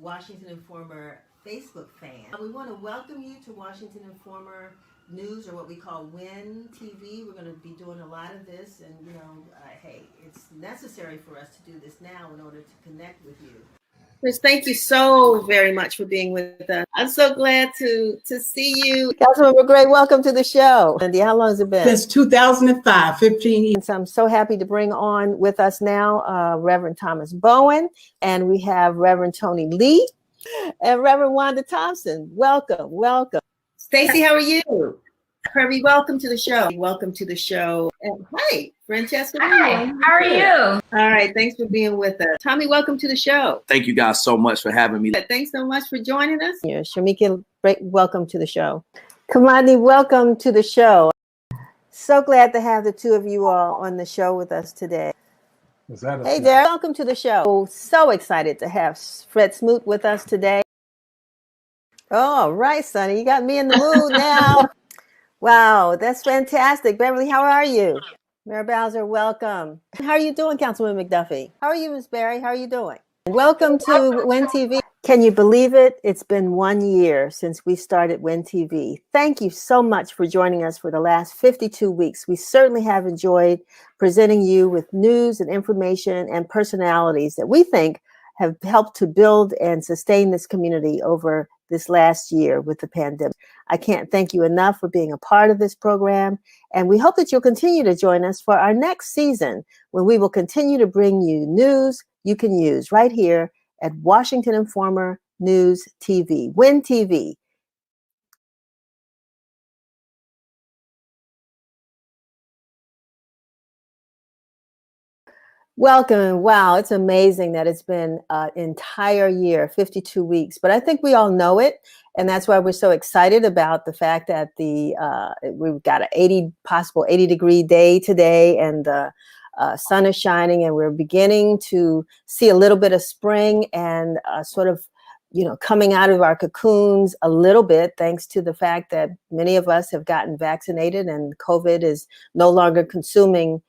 Washington Informer Facebook fan. We want to welcome you to Washington Informer News, or what we call WIN TV. We're going to be doing a lot of this, and hey, it's necessary for us to do this now in order to connect with you. Chris, thank you so very much for being with us. I'm so glad to see you. Councilmember Gray, welcome to the show. Andy, how long has it been? Since 2005, 15 years. So I'm so happy to bring on with us now Reverend Thomas Bowen, and we have Reverend Tony Lee and Reverend Wanda Thompson. Welcome, welcome. Stacy, how are you? Kirby, welcome to the show. Welcome to the show. And hi, Francesca. Hi, how are you? All right, thanks for being with us. Tommy, welcome to the show. Thank you guys so much for having me. Thanks so much for joining us. Yeah, Shamika, welcome to the show. Kamani, welcome to the show. So glad to have the two of you all on the show with us today. Hey, Derek, welcome to the show. So excited to have Fred Smoot with us today. All right, Sonny, you got me in the mood now. Wow, that's fantastic. Beverly, how are you? Mayor Bowser, welcome. How are you doing, Councilwoman McDuffie? How are you, Ms. Barry? How are you doing? Welcome to WIN TV. Can you believe it? It's been 1 year since we started WIN TV. Thank you so much for joining us for the last 52 weeks. We certainly have enjoyed presenting you with news and information and personalities that we think have helped to build and sustain this community over this last year with the pandemic. I can't thank you enough for being a part of this program, and we hope that you'll continue to join us for our next season, when we will continue to bring you news you can use right here at Washington Informer News TV, WIN TV. Welcome. Wow, it's amazing that it's been an entire year, 52 weeks, but I think we all know it. And that's why we're so excited about the fact that we've got an possible 80-degree day today, and the sun is shining, and we're beginning to see a little bit of spring and sort of, coming out of our cocoons a little bit, thanks to the fact that many of us have gotten vaccinated and COVID is no longer consuming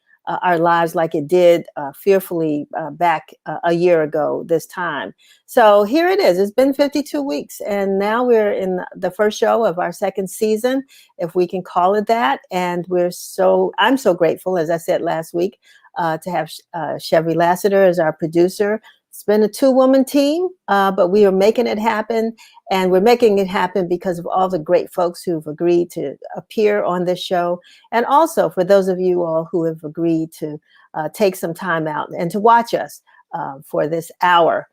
our lives like it did fearfully back a year ago this time. So here it is. It's been 52 weeks, and now we're in the first show of our second season, if we can call it that. And I'm so grateful, as I said last week, to have Chevy Lassiter as our producer. It's been a two-woman team, but we are making it happen. And we're making it happen because of all the great folks who've agreed to appear on this show. And also for those of you all who have agreed to take some time out and to watch us for this hour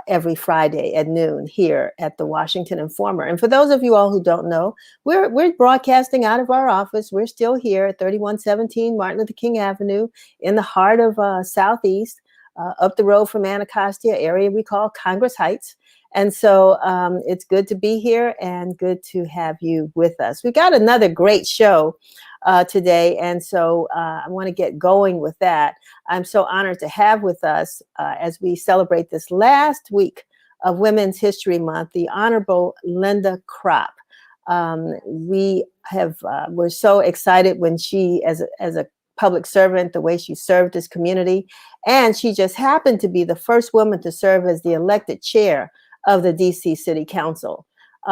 every Friday at noon here at the Washington Informer. And for those of you all who don't know, we're broadcasting out of our office. We're still here at 3117 Martin Luther King Avenue in the heart of Southeast, up the road from Anacostia, area we call Congress Heights. And so it's good to be here and good to have you with us. We've got another great show today. And so I want to get going with that. I'm so honored to have with us, as we celebrate this last week of Women's History Month, the Honorable Linda Kropp. We're so excited when she, as a public servant, the way she served this community. And she just happened to be the first woman to serve as the elected chair of the DC City Council.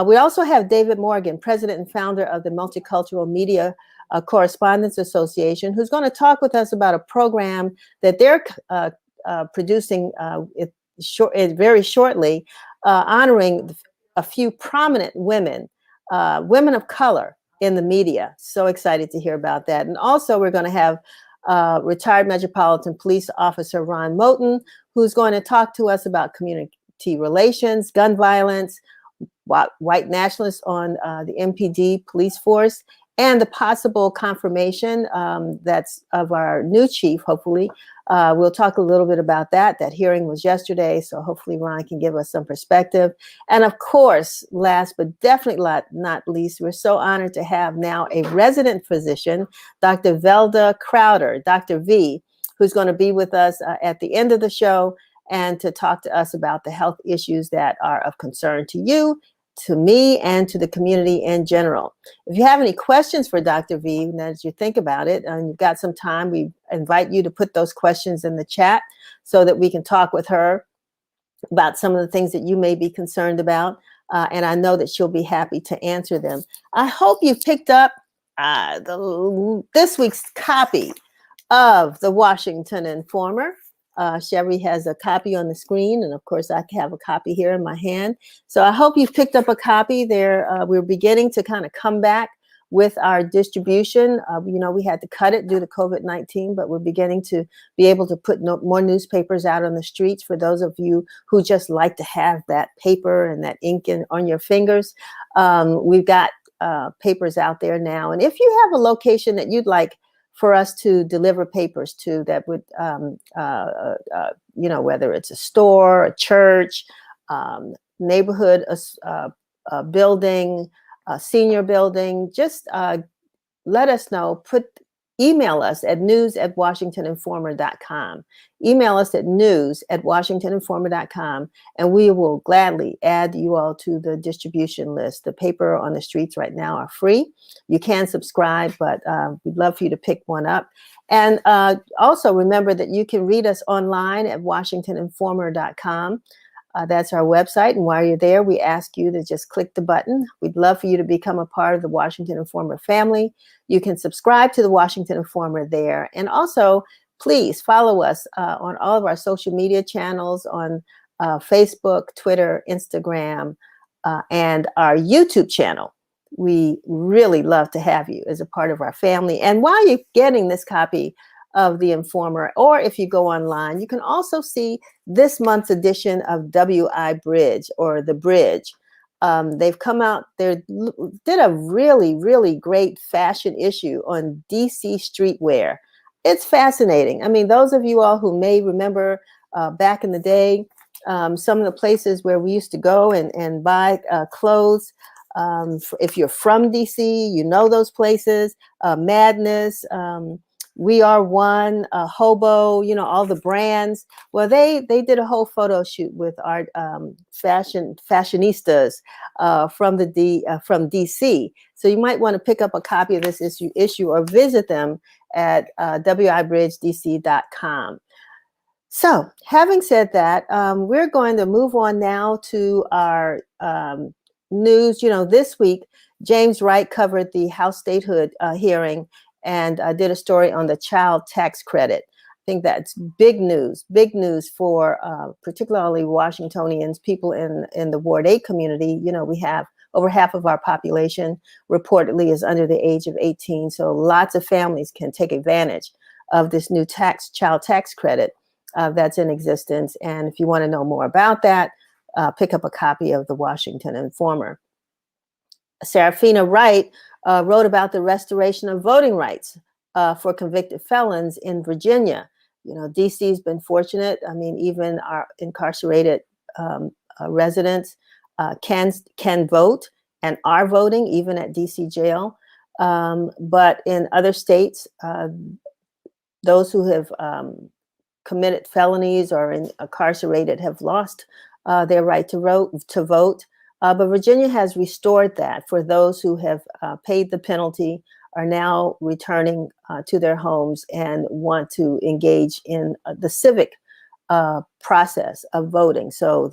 We also have David Morgan, president and founder of the Multicultural Media Correspondence Association, who's going to talk with us about a program that they're producing very shortly, honoring a few prominent women of color in the media. So excited to hear about that. And also we're going to have retired Metropolitan Police Officer Ron Hampton, who's going to talk to us about community relations, gun violence, white nationalists on the MPD police force, and the possible confirmation that's of our new chief, hopefully. We'll talk a little bit about that. That hearing was yesterday, so hopefully Ron can give us some perspective. And of course, last but definitely not least, we're so honored to have now a resident physician, Dr. Valda Crowder, Dr. V, who's going to be with us at the end of the show and to talk to us about the health issues that are of concern to you, to me, and to the community in general. If you have any questions for Dr. V, as you think about it, and you've got some time, we invite you to put those questions in the chat so that we can talk with her about some of the things that you may be concerned about. And I know that she'll be happy to answer them. I hope you've picked up this week's copy of the Washington Informer. Sherry has a copy on the screen, and of course I have a copy here in my hand. So I hope you've picked up a copy there. We're beginning to kind of come back with our distribution. We had to cut it due to COVID-19, but we're beginning to be able to put more newspapers out on the streets for those of you who just like to have that paper and that ink on your fingers. We've got papers out there now. And if you have a location that you'd like for us to deliver papers to, that would, whether it's a store, a church, neighborhood, a building, a senior building, just let us know. Email us at news@washingtoninformer.com. Email us at news@washingtoninformer.com, and we will gladly add you all to the distribution list. The paper on the streets right now are free. You can subscribe, but we'd love for you to pick one up. And also remember that you can read us online at washingtoninformer.com. That's our website. And while you're there, we ask you to just click the button. We'd love for you to become a part of the Washington Informer family. You can subscribe to the Washington Informer there. And also, please follow us on all of our social media channels on Facebook, Twitter, Instagram, and our YouTube channel. We really love to have you as a part of our family. And while you're getting this copy of the Informer, or if you go online, you can also see this month's edition of WI Bridge, or The Bridge. They've come out, they did a really, really great fashion issue on DC streetwear. It's fascinating. I mean, those of you all who may remember back in the day, some of the places where we used to go and buy clothes. If you're from DC, you know those places, Madness, We Are One, Hobo, all the brands. Well, they did a whole photo shoot with our fashionistas from DC. So you might want to pick up a copy of this issue or visit them at wibridgedc.com. So having said that, we're going to move on now to our news. This week, James Wright covered the House statehood hearing and did a story on the child tax credit. I think that's big news for particularly Washingtonians, people in the Ward 8 community. We have over half of our population reportedly is under the age of 18. So lots of families can take advantage of this new child tax credit that's in existence. And if you want to know more about that, pick up a copy of the Washington Informer. Serafina Wright wrote about the restoration of voting rights for convicted felons in Virginia. DC's been fortunate. I mean, even our incarcerated residents can vote and are voting even at DC jail. But in other states, those who have committed felonies or incarcerated have lost their right to vote. But Virginia has restored that for those who have paid the penalty, are now returning to their homes and want to engage in the civic process of voting. So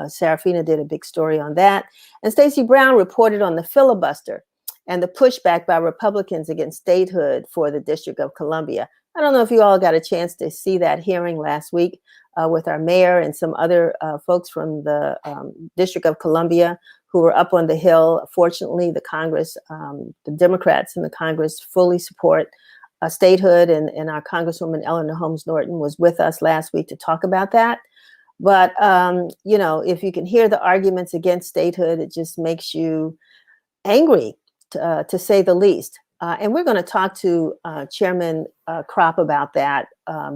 Serafina did a big story on that. And Stacey Brown reported on the filibuster and the pushback by Republicans against statehood for the District of Columbia. I don't know if you all got a chance to see that hearing last week with our mayor and some other folks from the District of Columbia who were up on the Hill. Fortunately, the Congress, the Democrats in the Congress fully support statehood, and our Congresswoman Eleanor Holmes Norton was with us last week to talk about that. But, if you can hear the arguments against statehood, it just makes you angry, to say the least. And we're going to talk to Chairman Kropp about that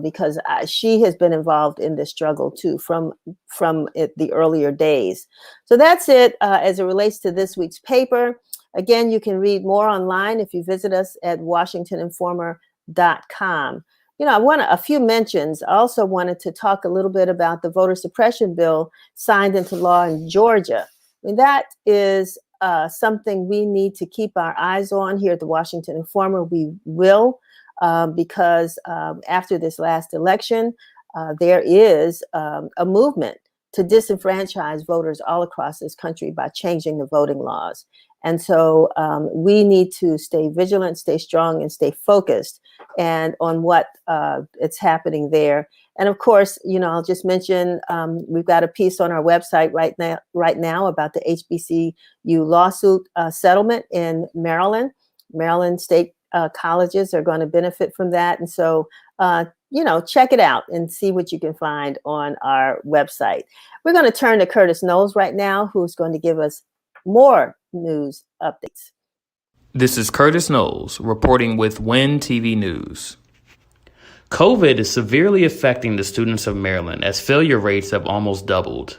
because she has been involved in this struggle too from the earlier days. So that's it as it relates to this week's paper. Again, you can read more online if you visit us at washingtoninformer.com. I want a few mentions. I also wanted to talk a little bit about the voter suppression bill signed into law in Georgia. I mean, that is something we need to keep our eyes on here at the Washington Informer. We will, because after this last election, there is a movement to disenfranchise voters all across this country by changing the voting laws. And so we need to stay vigilant, stay strong, and stay focused and on what it's happening there. And of course, I'll just mention we've got a piece on our website right now about the HBCU lawsuit settlement in Maryland. Maryland state colleges are going to benefit from that. And so, check it out and see what you can find on our website. We're going to turn to Curtis Knowles right now, who's going to give us more news updates. This is Curtis Knowles reporting with WIN TV News. COVID is severely affecting the students of Maryland as failure rates have almost doubled.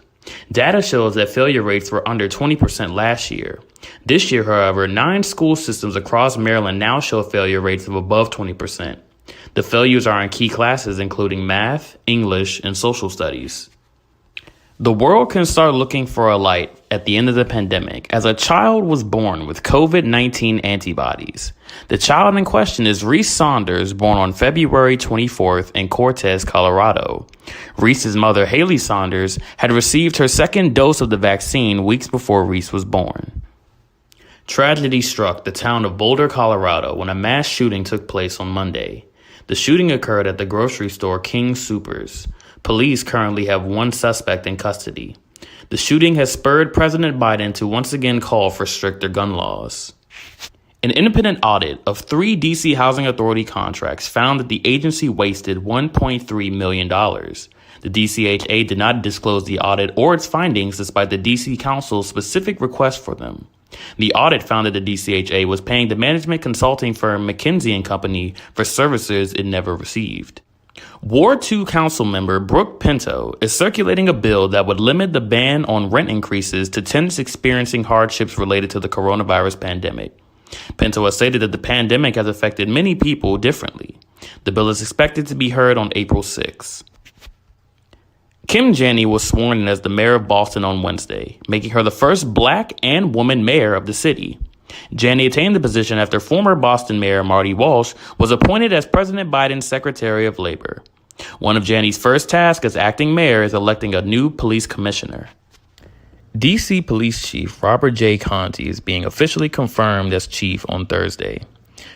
Data shows that failure rates were under 20% last year. This year, however, 9 school systems across Maryland now show failure rates of above 20%. The failures are in key classes including math, English, and social studies. The world can start looking for a light at the end of the pandemic as a child was born with COVID-19 antibodies. The child in question is Reese Saunders, born on February 24th in Cortez, Colorado. Reese's mother, Haley Saunders, had received her second dose of the vaccine weeks before Reese was born. Tragedy struck the town of Boulder, Colorado, when a mass shooting took place on Monday. The shooting occurred at the grocery store King Soopers. Police currently have 1 suspect in custody. The shooting has spurred President Biden to once again call for stricter gun laws. An independent audit of 3 D.C. Housing Authority contracts found that the agency wasted $1.3 million. The DCHA did not disclose the audit or its findings despite the D.C. Council's specific request for them. The audit found that the DCHA was paying the management consulting firm McKinsey & Company for services it never received. Ward 2 council member Brooke Pinto is circulating a bill that would limit the ban on rent increases to tenants experiencing hardships related to the coronavirus pandemic. Pinto has stated that the pandemic has affected many people differently. The bill is expected to be heard on April 6. Kim Janney was sworn in as the mayor of Boston on Wednesday, making her the first Black and woman mayor of the city. Janney attained the position after former Boston Mayor Marty Walsh was appointed as President Biden's Secretary of Labor. One of Janney's first tasks as acting mayor is electing a new police commissioner. D.C. Police Chief Robert J. Conti is being officially confirmed as chief on Thursday.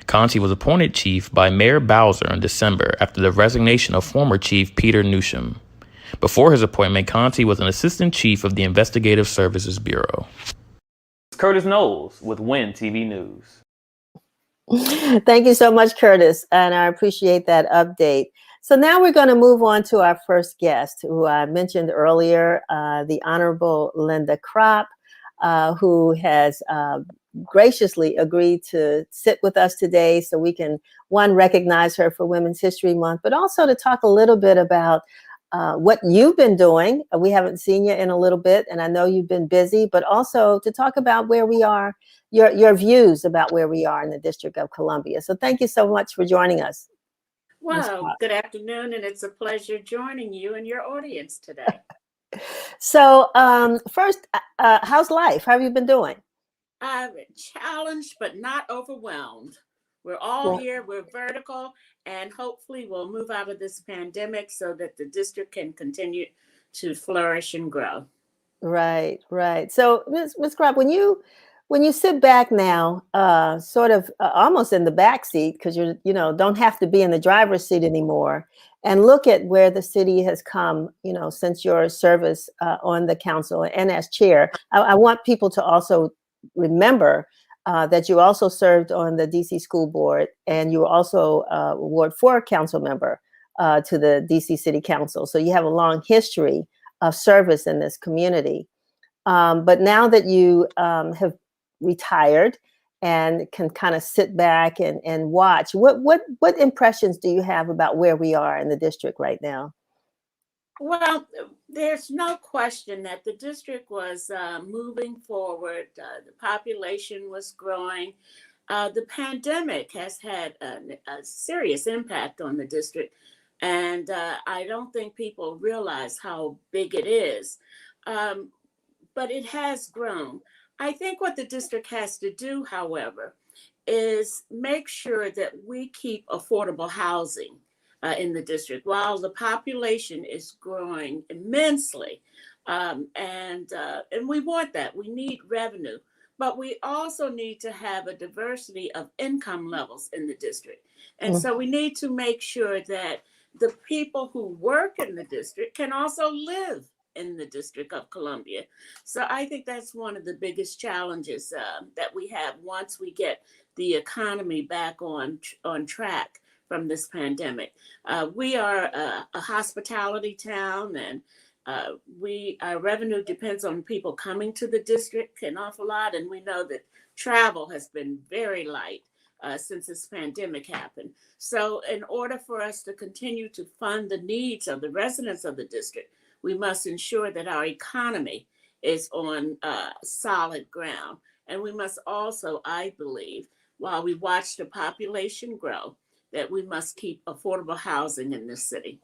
Conti was appointed chief by Mayor Bowser in December after the resignation of former Chief Peter Newsham. Before his appointment, Conti was an assistant chief of the Investigative Services Bureau. Curtis Knowles with WIN TV News. Thank you so much, Curtis, and I appreciate that update. So now we're going to move on to our first guest, who I mentioned earlier, the Honorable Linda Kropp, who has graciously agreed to sit with us today so we can, one, recognize her for Women's History Month, but also to talk a little bit about what you've been doing. We haven't seen you in a little bit, and I know you've been busy, but also to talk about where we are, your views about where we are in the District of Columbia. So thank you so much for joining us. Well, good afternoon, and it's a pleasure joining you and your audience today. So first, how's life? How have you been doing? I'm challenged, but not overwhelmed. We're all here, we're vertical, and hopefully we'll move out of this pandemic so that the district can continue to flourish and grow. Right. So, Ms. Kropp, when you sit back now, sort of almost in the back seat, because you don't have to be in the driver's seat anymore, and look at where the city has come, since your service on the council and as chair, I want people to also remember that you also served on the DC School Board, and you were also a Ward 4 council member to the DC City Council. So you have a long history of service in this community. But now that you have retired and can kind of sit back and watch, what impressions do you have about where we are in the district right now? Well, there's no question that the district was moving forward. The population was growing. The pandemic has had a serious impact on the district, and I don't think people realize how big it is. But it has grown. I think what the district has to do, however, is make sure that we keep affordable housing in the district. While the population is growing immensely, And we want that. We need revenue, but we also need to have a diversity of income levels in the district. And so we need to make sure that the people who work in the district can also live in the District of Columbia. So I think that's one of the biggest challenges that we have once we get the economy back on track from this pandemic. We are a hospitality town, and our revenue depends on people coming to the district an awful lot, and we know that travel has been very light since this pandemic happened. So in order for us to continue to fund the needs of the residents of the district, we must ensure that our economy is on solid ground. And we must also, I believe, while we watch the population grow, that we must keep affordable housing in this city.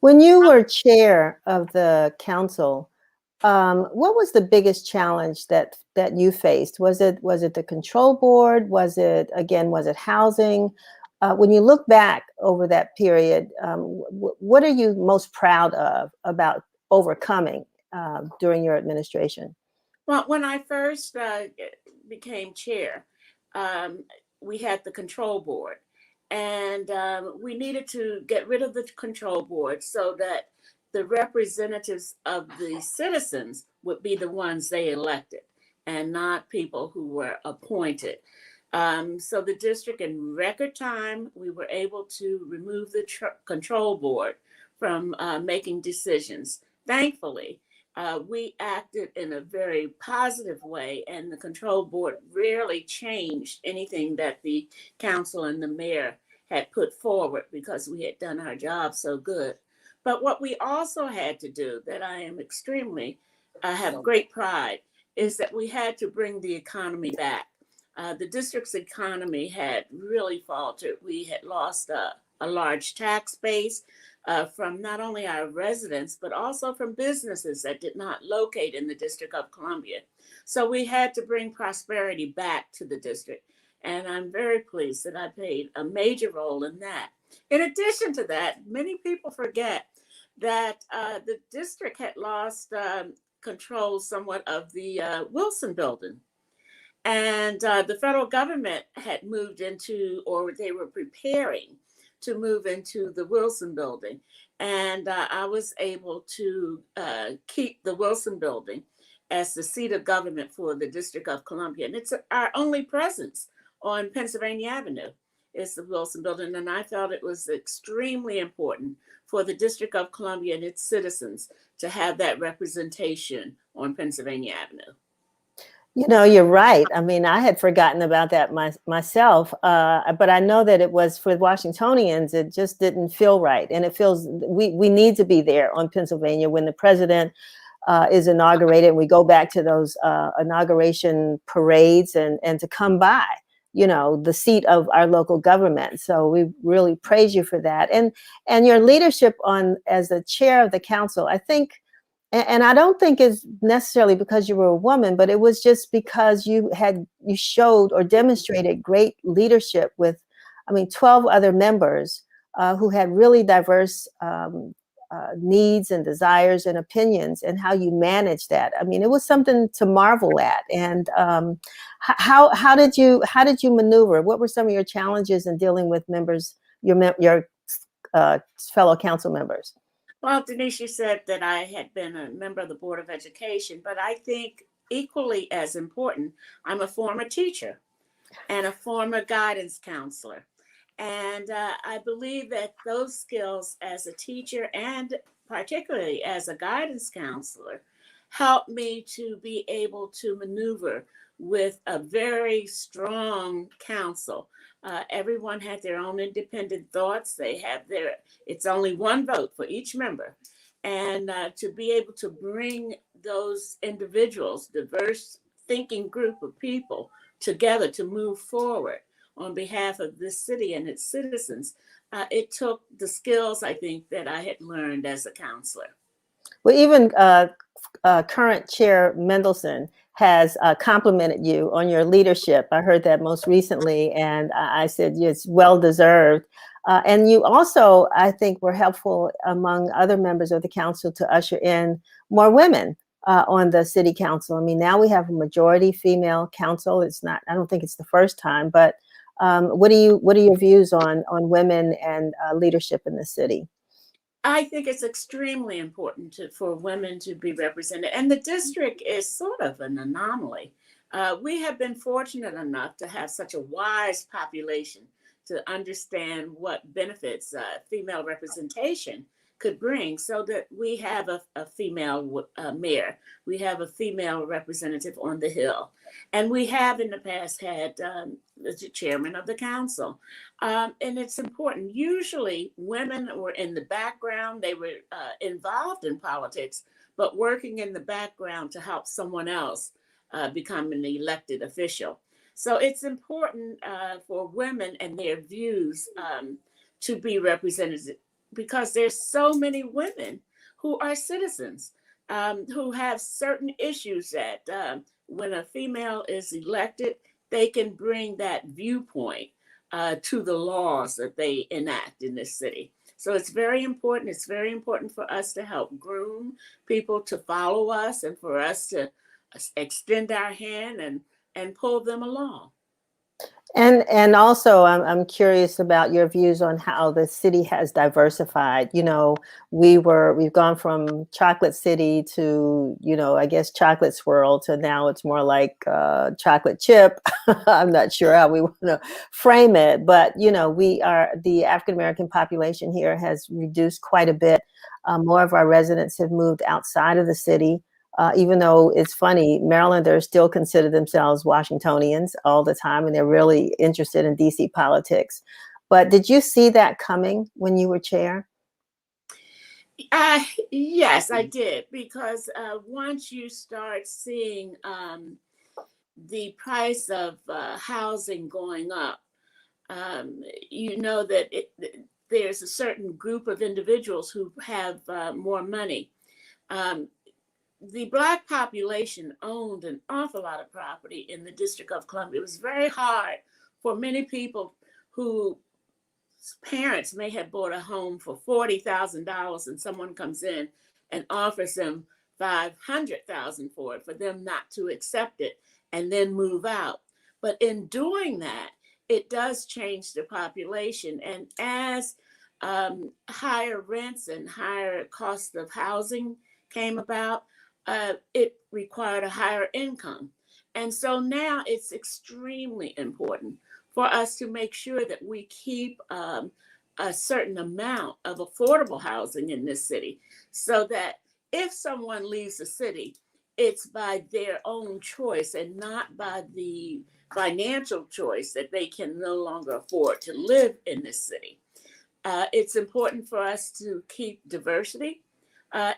When you were chair of the council, what was the biggest challenge that you faced? Was it the control board? Was it housing? When you look back over that period, what are you most proud of about overcoming during your administration? Well, when I first became chair, we had the control board, and we needed to get rid of the control board so that the representatives of the citizens would be the ones they elected and not people who were appointed. So the district, in record time, we were able to remove the control board from making decisions. Thankfully, we acted in a very positive way, and the control board rarely changed anything that the council and the mayor had put forward because we had done our job so good. But what we also had to do, that I am I have great pride, is that we had to bring the economy back. The district's economy had really faltered. We had lost a large tax base from not only our residents, but also from businesses that did not locate in the District of Columbia. So we had to bring prosperity back to the district. And I'm very pleased that I played a major role in that. In addition to that, many people forget that the district had lost control somewhat of the Wilson building. And the federal government had moved into, or they were preparing to move into the Wilson building. And I was able to keep the Wilson building as the seat of government for the District of Columbia. And it's our only presence on Pennsylvania Avenue is the Wilson building. And I felt it was extremely important for the District of Columbia and its citizens to have that representation on Pennsylvania Avenue. You know, you're right. I mean, I had forgotten about that myself, but I know that it was for Washingtonians, it just didn't feel right. And it feels we need to be there on Pennsylvania when the president is inaugurated. And we go back to those inauguration parades and to come by, you know, the seat of our local government. So we really praise you for that. And your leadership as the chair of the council, I think. And I don't think it's necessarily because you were a woman, but it was just because you showed or demonstrated great leadership with, 12 other members who had really diverse needs and desires and opinions, and how you managed that. I mean, it was something to marvel at. And how did you maneuver? What were some of your challenges in dealing with members, your fellow council members? Well, Denise, you said that I had been a member of the Board of Education, but I think equally as important, I'm a former teacher and a former guidance counselor. And I believe that those skills as a teacher and particularly as a guidance counselor helped me to be able to maneuver with a very strong council. Everyone had their own independent thoughts. It's only one vote for each member. And to be able to bring those individuals, diverse thinking group of people together to move forward on behalf of this city and its citizens, it took the skills, I think, that I had learned as a counselor. Well, even current Chair Mendelson has complimented you on your leadership. I heard that most recently, and I said it's well deserved. And you also, I think, were helpful among other members of the council to usher in more women on the city council. I mean, now we have a majority female council. It's not, I don't think it's the first time, but what are your views on women and leadership in the city? I think it's extremely important for women to be represented. And the district is sort of an anomaly. We have been fortunate enough to have such a wise population to understand what benefits female representation could bring, so that we have a female mayor, we have a female representative on the Hill, and we have in the past had the chairman of the council. And it's important. Usually women were in the background, they were involved in politics, but working in the background to help someone else become an elected official. So it's important for women and their views to be represented, because there's so many women who are citizens, who have certain issues that when a female is elected, they can bring that viewpoint to the laws that they enact in this city. So it's very important. It's very important for us to help groom people to follow us, and for us to extend our hand and pull them along. And also, I'm curious about your views on how the city has diversified. You know, we've gone from chocolate city to, you know, I guess chocolate swirl, to now it's more like chocolate chip. I'm not sure how we want to frame it, but you know, the African American population here has reduced quite a bit. More of our residents have moved outside of the city. Even though it's funny, Marylanders still consider themselves Washingtonians all the time, and they're really interested in DC politics. But did you see that coming when you were chair? Yes, I did, because once you start seeing the price of housing going up, you know that there's a certain group of individuals who have more money. The Black population owned an awful lot of property in the District of Columbia. It was very hard for many people whose parents may have bought a home for $40,000, and someone comes in and offers them $500,000 for them not to accept it and then move out. But in doing that, it does change the population. And as higher rents and higher cost of housing came about, it required a higher income. And so now it's extremely important for us to make sure that we keep a certain amount of affordable housing in this city, so that if someone leaves the city, it's by their own choice and not by the financial choice that they can no longer afford to live in this city. It's important for us to keep diversity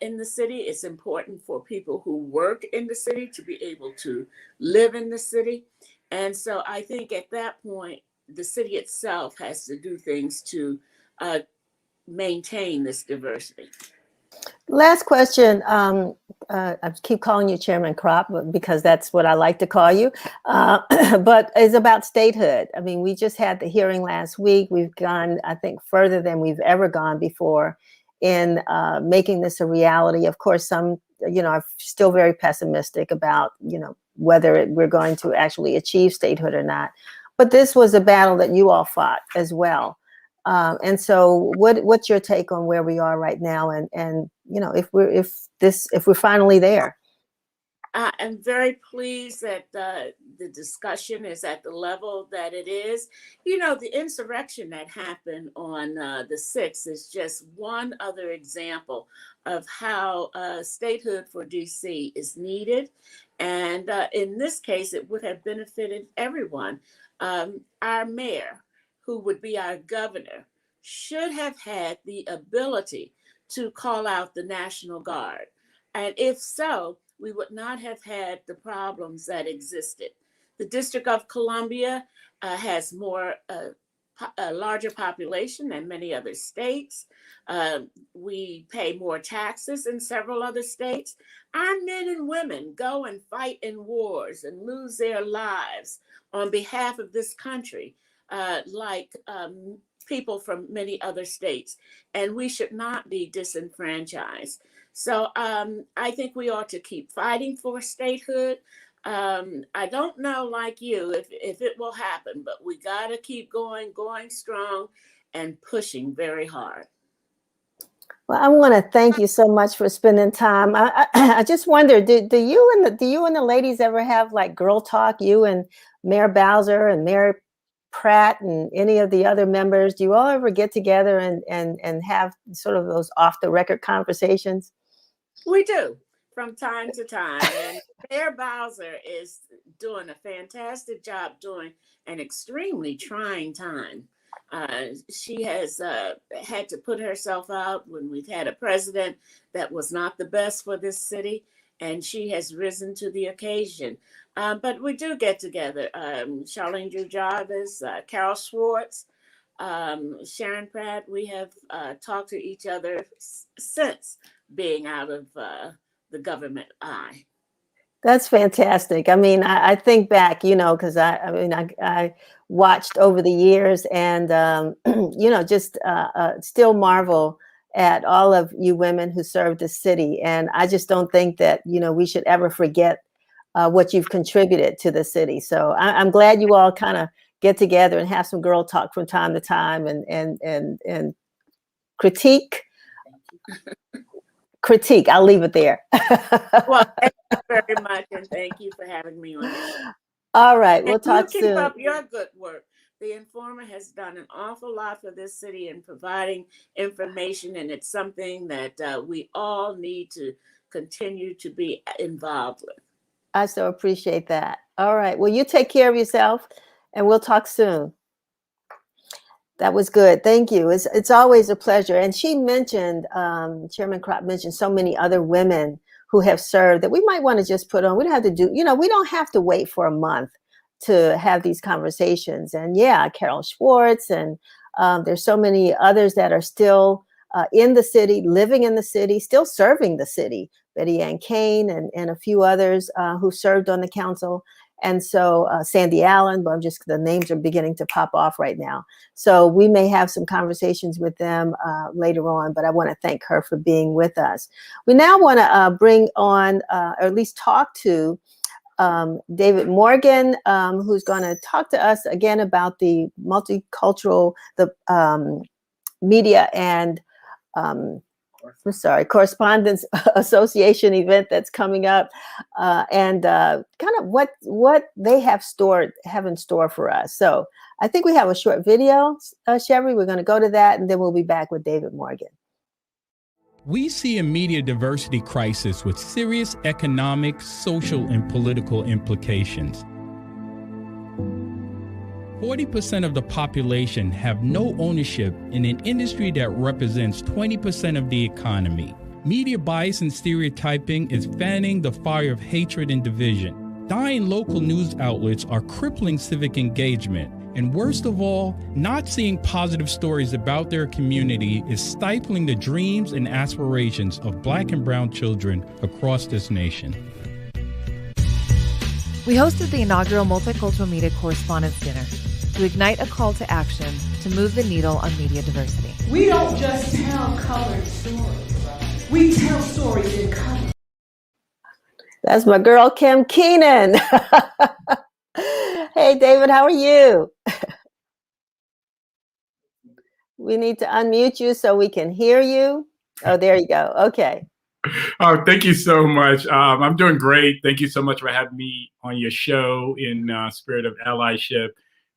in the city. It's important for people who work in the city to be able to live in the city. And so I think at that point, the city itself has to do things to maintain this diversity. Last question. I keep calling you Chairman Crop because that's what I like to call you, but it's about statehood. I mean, we just had the hearing last week. We've gone, I think, further than we've ever gone before in making this a reality. Of course, some, you know, are still very pessimistic about, you know, whether we're going to actually achieve statehood or not. But this was a battle that you all fought as well. And so what's your take on where we are right now, and you know, if we're finally there? I'm very pleased that the discussion is at the level that it is. You know, the insurrection that happened on the 6th is just one other example of how statehood for DC is needed. And in this case, it would have benefited everyone. Our mayor, who would be our governor, should have had the ability to call out the National Guard. And if so, we would not have had the problems that existed. The District of Columbia has a larger population than many other states. We pay more taxes than several other states. Our men and women go and fight in wars and lose their lives on behalf of this country, like people from many other states, and we should not be disenfranchised. So I think we ought to keep fighting for statehood. I don't know, like you, if it will happen, but we got to keep going strong and pushing very hard. Well, I want to thank you so much for spending time. I just wonder, do you and the ladies ever have like girl talk? You and Mayor Bowser and Mayor Pratt and any of the other members? Do you all ever get together and have sort of those off the record conversations? We do from time to time, and Mayor Bowser is doing a fantastic job during an extremely trying time. She has had to put herself out when we've had a president that was not the best for this city, and she has risen to the occasion. But we do get together. Charlene Drew Jarvis, Carol Schwartz, Sharon Pratt, we have talked to each other since being out of the government eye. That's fantastic. I mean, I think back, because I watched over the years and, just still marvel at all of you women who served the city. And I just don't think that, we should ever forget what you've contributed to the city. So I'm glad you all kind of get together and have some girl talk from time to time and critique. I'll leave it there. Well, thank you very much, and thank you for having me on this. All right, we'll talk soon. Keep up your good work. The Informer has done an awful lot for this city in providing information, and it's something that we all need to continue to be involved with. I so appreciate that. All right, well, you take care of yourself, and we'll talk soon. That was good. Thank you. It's always a pleasure. And she mentioned, Chairman Crop mentioned so many other women who have served that we might want to just put on. We don't have to do, we don't have to wait for a month to have these conversations. And yeah, Carol Schwartz, and there's so many others that are still in the city, living in the city, still serving the city. Betty Ann Kane and a few others who served on the council. And so Sandy Allen, but the names are beginning to pop off right now. So we may have some conversations with them later on, but I want to thank her for being with us. We now want to bring on, or at least talk to David Morgan, who's going to talk to us again about the multicultural, the media and Correspondence Association event that's coming up, and kind of what they have in store for us. So I think we have a short video, Sherry. We're going to go to that, and then we'll be back with David Morgan. We see a media diversity crisis with serious economic, social, and political implications. 40% of the population have no ownership in an industry that represents 20% of the economy. Media bias and stereotyping is fanning the fire of hatred and division. Dying local news outlets are crippling civic engagement. And worst of all, not seeing positive stories about their community is stifling the dreams and aspirations of Black and brown children across this nation. We hosted the inaugural Multicultural Media Correspondence Dinner to ignite a call to action to move the needle on media diversity. We don't just tell colored stories. We tell stories in color. That's my girl, Kim Keenan. Hey, David, how are you? We need to unmute you so we can hear you. Oh, there you go. Okay. Oh, thank you so much. I'm doing great. Thank you so much for having me on your show in spirit of allyship.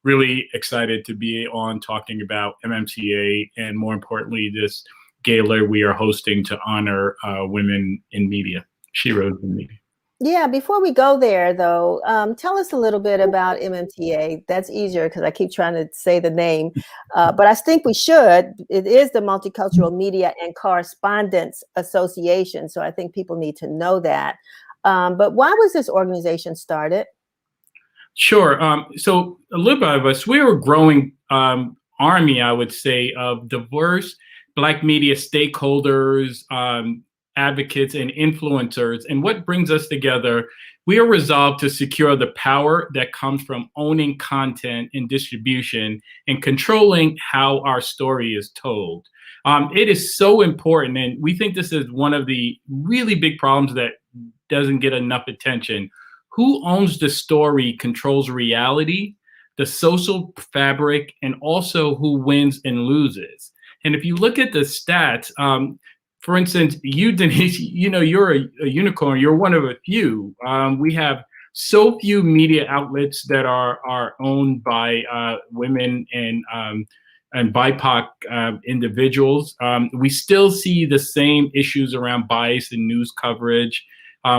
Really excited to be on talking about MMCA and, more importantly, this gala we are hosting to honor women in media, Sheroes in media. Yeah, before we go there, though, tell us a little bit about MMTA. That's easier because I keep trying to say the name, but I think we should. It is the Multicultural Media and Correspondence Association, so I think people need to know that. But why was this organization started? Sure. So a little bit of us, we're a growing army, I would say, of diverse Black media stakeholders, advocates and influencers. And what brings us together, we are resolved to secure the power that comes from owning content and distribution and controlling how our story is told. It is so important, and we think this is one of the really big problems that doesn't get enough attention. Who owns the story controls reality, the social fabric, and also who wins and loses. And if you look at the stats, for instance, you, Denise, you're a unicorn. You're one of a few. We have so few media outlets that are owned by women and BIPOC individuals. We still see the same issues around bias in news coverage.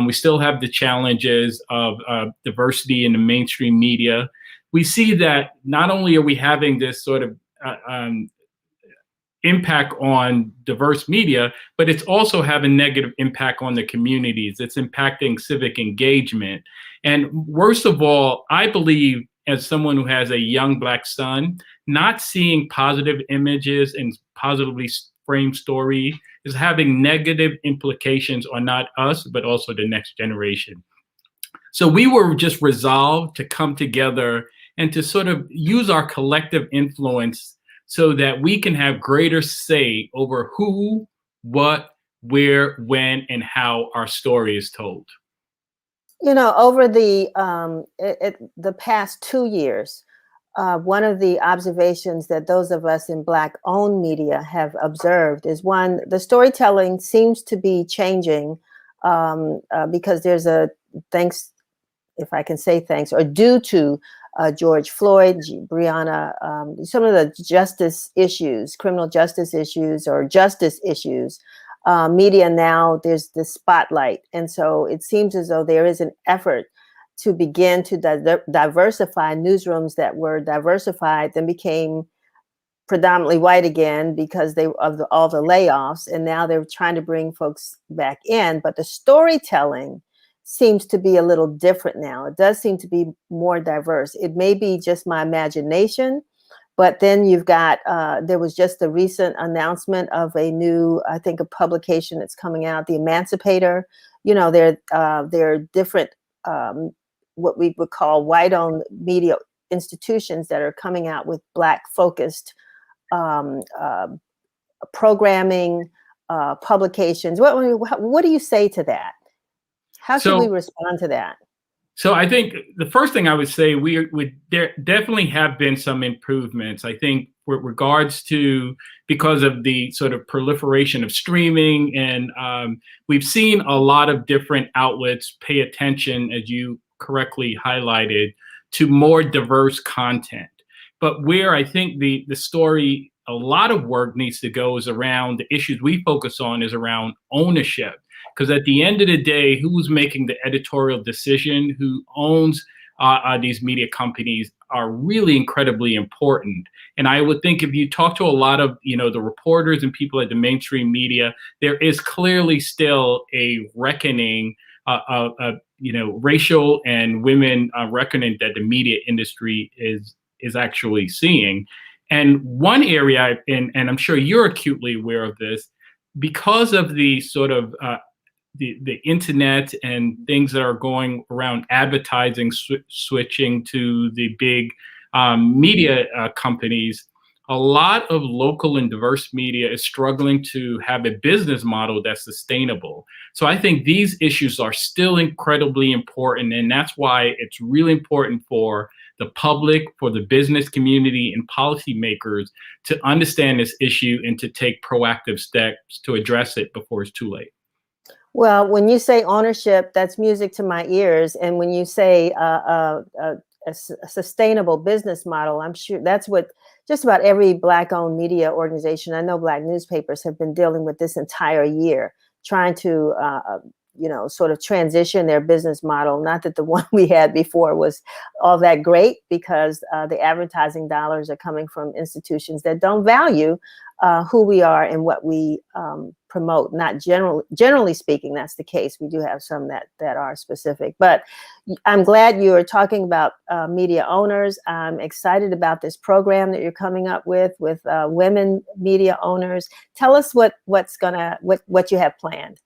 We still have the challenges of diversity in the mainstream media. We see that not only are we having this sort of impact on diverse media, but it's also having negative impact on the communities. It's impacting civic engagement. And worst of all, I believe, as someone who has a young Black son, not seeing positive images and positively framed story is having negative implications on not us, but also the next generation. So we were just resolved to come together and to sort of use our collective influence so that we can have greater say over who, what, where, when, and how our story is told. Over the past 2 years, one of the observations that those of us in Black-owned media have observed is, one, the storytelling seems to be changing because there's thanks, if I can say thanks, or due to George Floyd, Breonna, some of the justice issues, criminal justice issues, or justice issues, media now, there's the spotlight. And so it seems as though there is an effort to begin to diversify newsrooms that were diversified, then became predominantly white again because of all the layoffs. And now they're trying to bring folks back in. But the storytelling seems to be a little different now. It does seem to be more diverse. It may be just my imagination, but then you've got, there was just a recent announcement of a new, I think, a publication that's coming out, The Emancipator. There are different, what we would call white-owned media institutions that are coming out with Black-focused programming, publications. What do you say to that? How should we respond to that? So I think the first thing I would say, there definitely have been some improvements. I think with regards to, because of the sort of proliferation of streaming, and we've seen a lot of different outlets pay attention, as you correctly highlighted, to more diverse content. But where I think the story, a lot of work needs to go is around the issues we focus on is around ownership. Because at the end of the day, who's making the editorial decision, who owns these media companies are really incredibly important. And I would think if you talk to a lot of, the reporters and people at the mainstream media, there is clearly still a reckoning, racial and women reckoning that the media industry is actually seeing. And one area, and I'm sure you're acutely aware of this, because of the sort of the internet and things that are going around advertising, switching to the big media companies, a lot of local and diverse media is struggling to have a business model that's sustainable. So I think these issues are still incredibly important, and that's why it's really important for the public, for the business community, and policymakers to understand this issue and to take proactive steps to address it before it's too late. Well, when you say ownership, that's music to my ears. And when you say a sustainable business model, I'm sure that's what just about every Black-owned media organization, I know Black newspapers, have been dealing with this entire year, trying to, sort of transition their business model. Not that the one we had before was all that great, because the advertising dollars are coming from institutions that don't value who we are and what we promote. Not generally speaking, that's the case. We do have some that are specific, but I'm glad you are talking about media owners. I'm excited about this program that you're coming up with women media owners. Tell us what you have planned.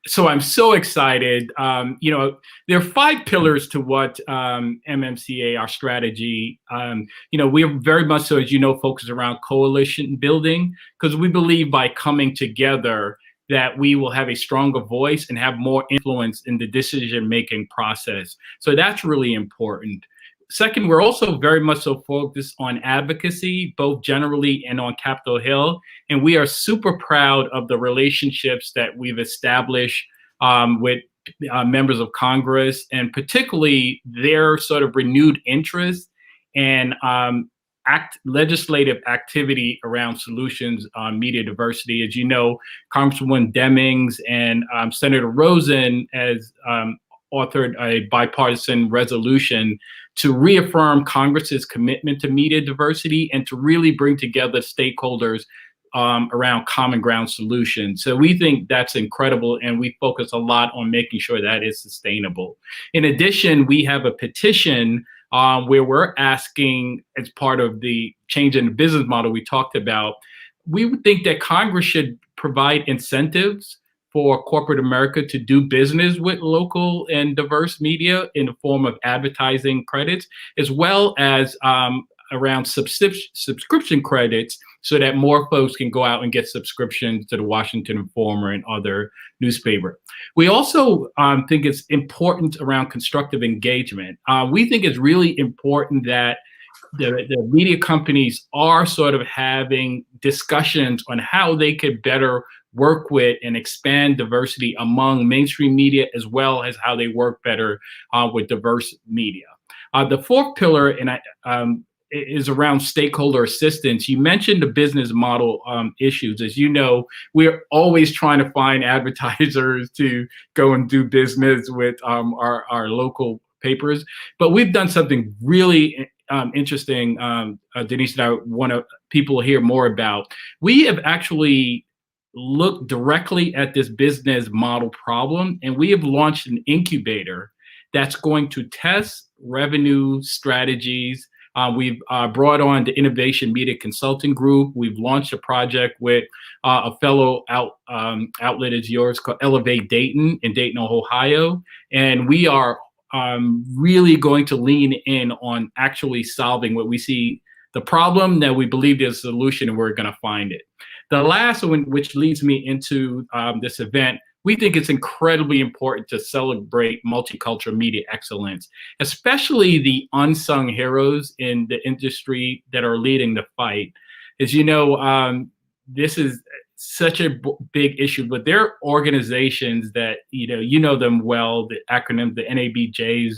So I'm so excited. There are 5 pillars to what MMCA, our strategy. We're very much so, as you know, focused around coalition building, because we believe by coming together that we will have a stronger voice and have more influence in the decision-making process. So that's really important. Second, we're also very much so focused on advocacy, both generally and on Capitol Hill. And we are super proud of the relationships that we've established with members of Congress, and particularly their sort of renewed interest and legislative activity around solutions on media diversity. As you know, Congresswoman Demings and Senator Rosen has authored a bipartisan resolution to reaffirm Congress's commitment to media diversity and to really bring together stakeholders around common ground solutions. So we think that's incredible, and we focus a lot on making sure that is sustainable. In addition, we have a petition where we're asking, as part of the change in the business model we talked about, we would think that Congress should provide incentives for corporate America to do business with local and diverse media in the form of advertising credits, as well as around subscription credits, so that more folks can go out and get subscriptions to the Washington Informer and other newspaper. We also think it's important around constructive engagement. We think it's really important that the media companies are sort of having discussions on how they could better work with and expand diversity among mainstream media, as well as how they work better with diverse media. The fourth pillar is around stakeholder assistance. You mentioned the business model issues. As you know, we're always trying to find advertisers to go and do business with our local papers, but we've done something really interesting, Denise, and I want people to hear more about. We have actually looked directly at this business model problem, and we have launched an incubator that's going to test revenue strategies. We've brought on the Innovation Media Consulting Group. We've launched a project with a fellow outlet as yours called Elevate Dayton in Dayton, Ohio. And we are really going to lean in on actually solving what we see the problem, that we believe there's a solution, and we're going to find it. The last one, which leads me into this event, we think it's incredibly important to celebrate multicultural media excellence, especially the unsung heroes in the industry that are leading the fight. As you know, this is such a big issue, but there are organizations that, you know them well, the acronym, the NABJs,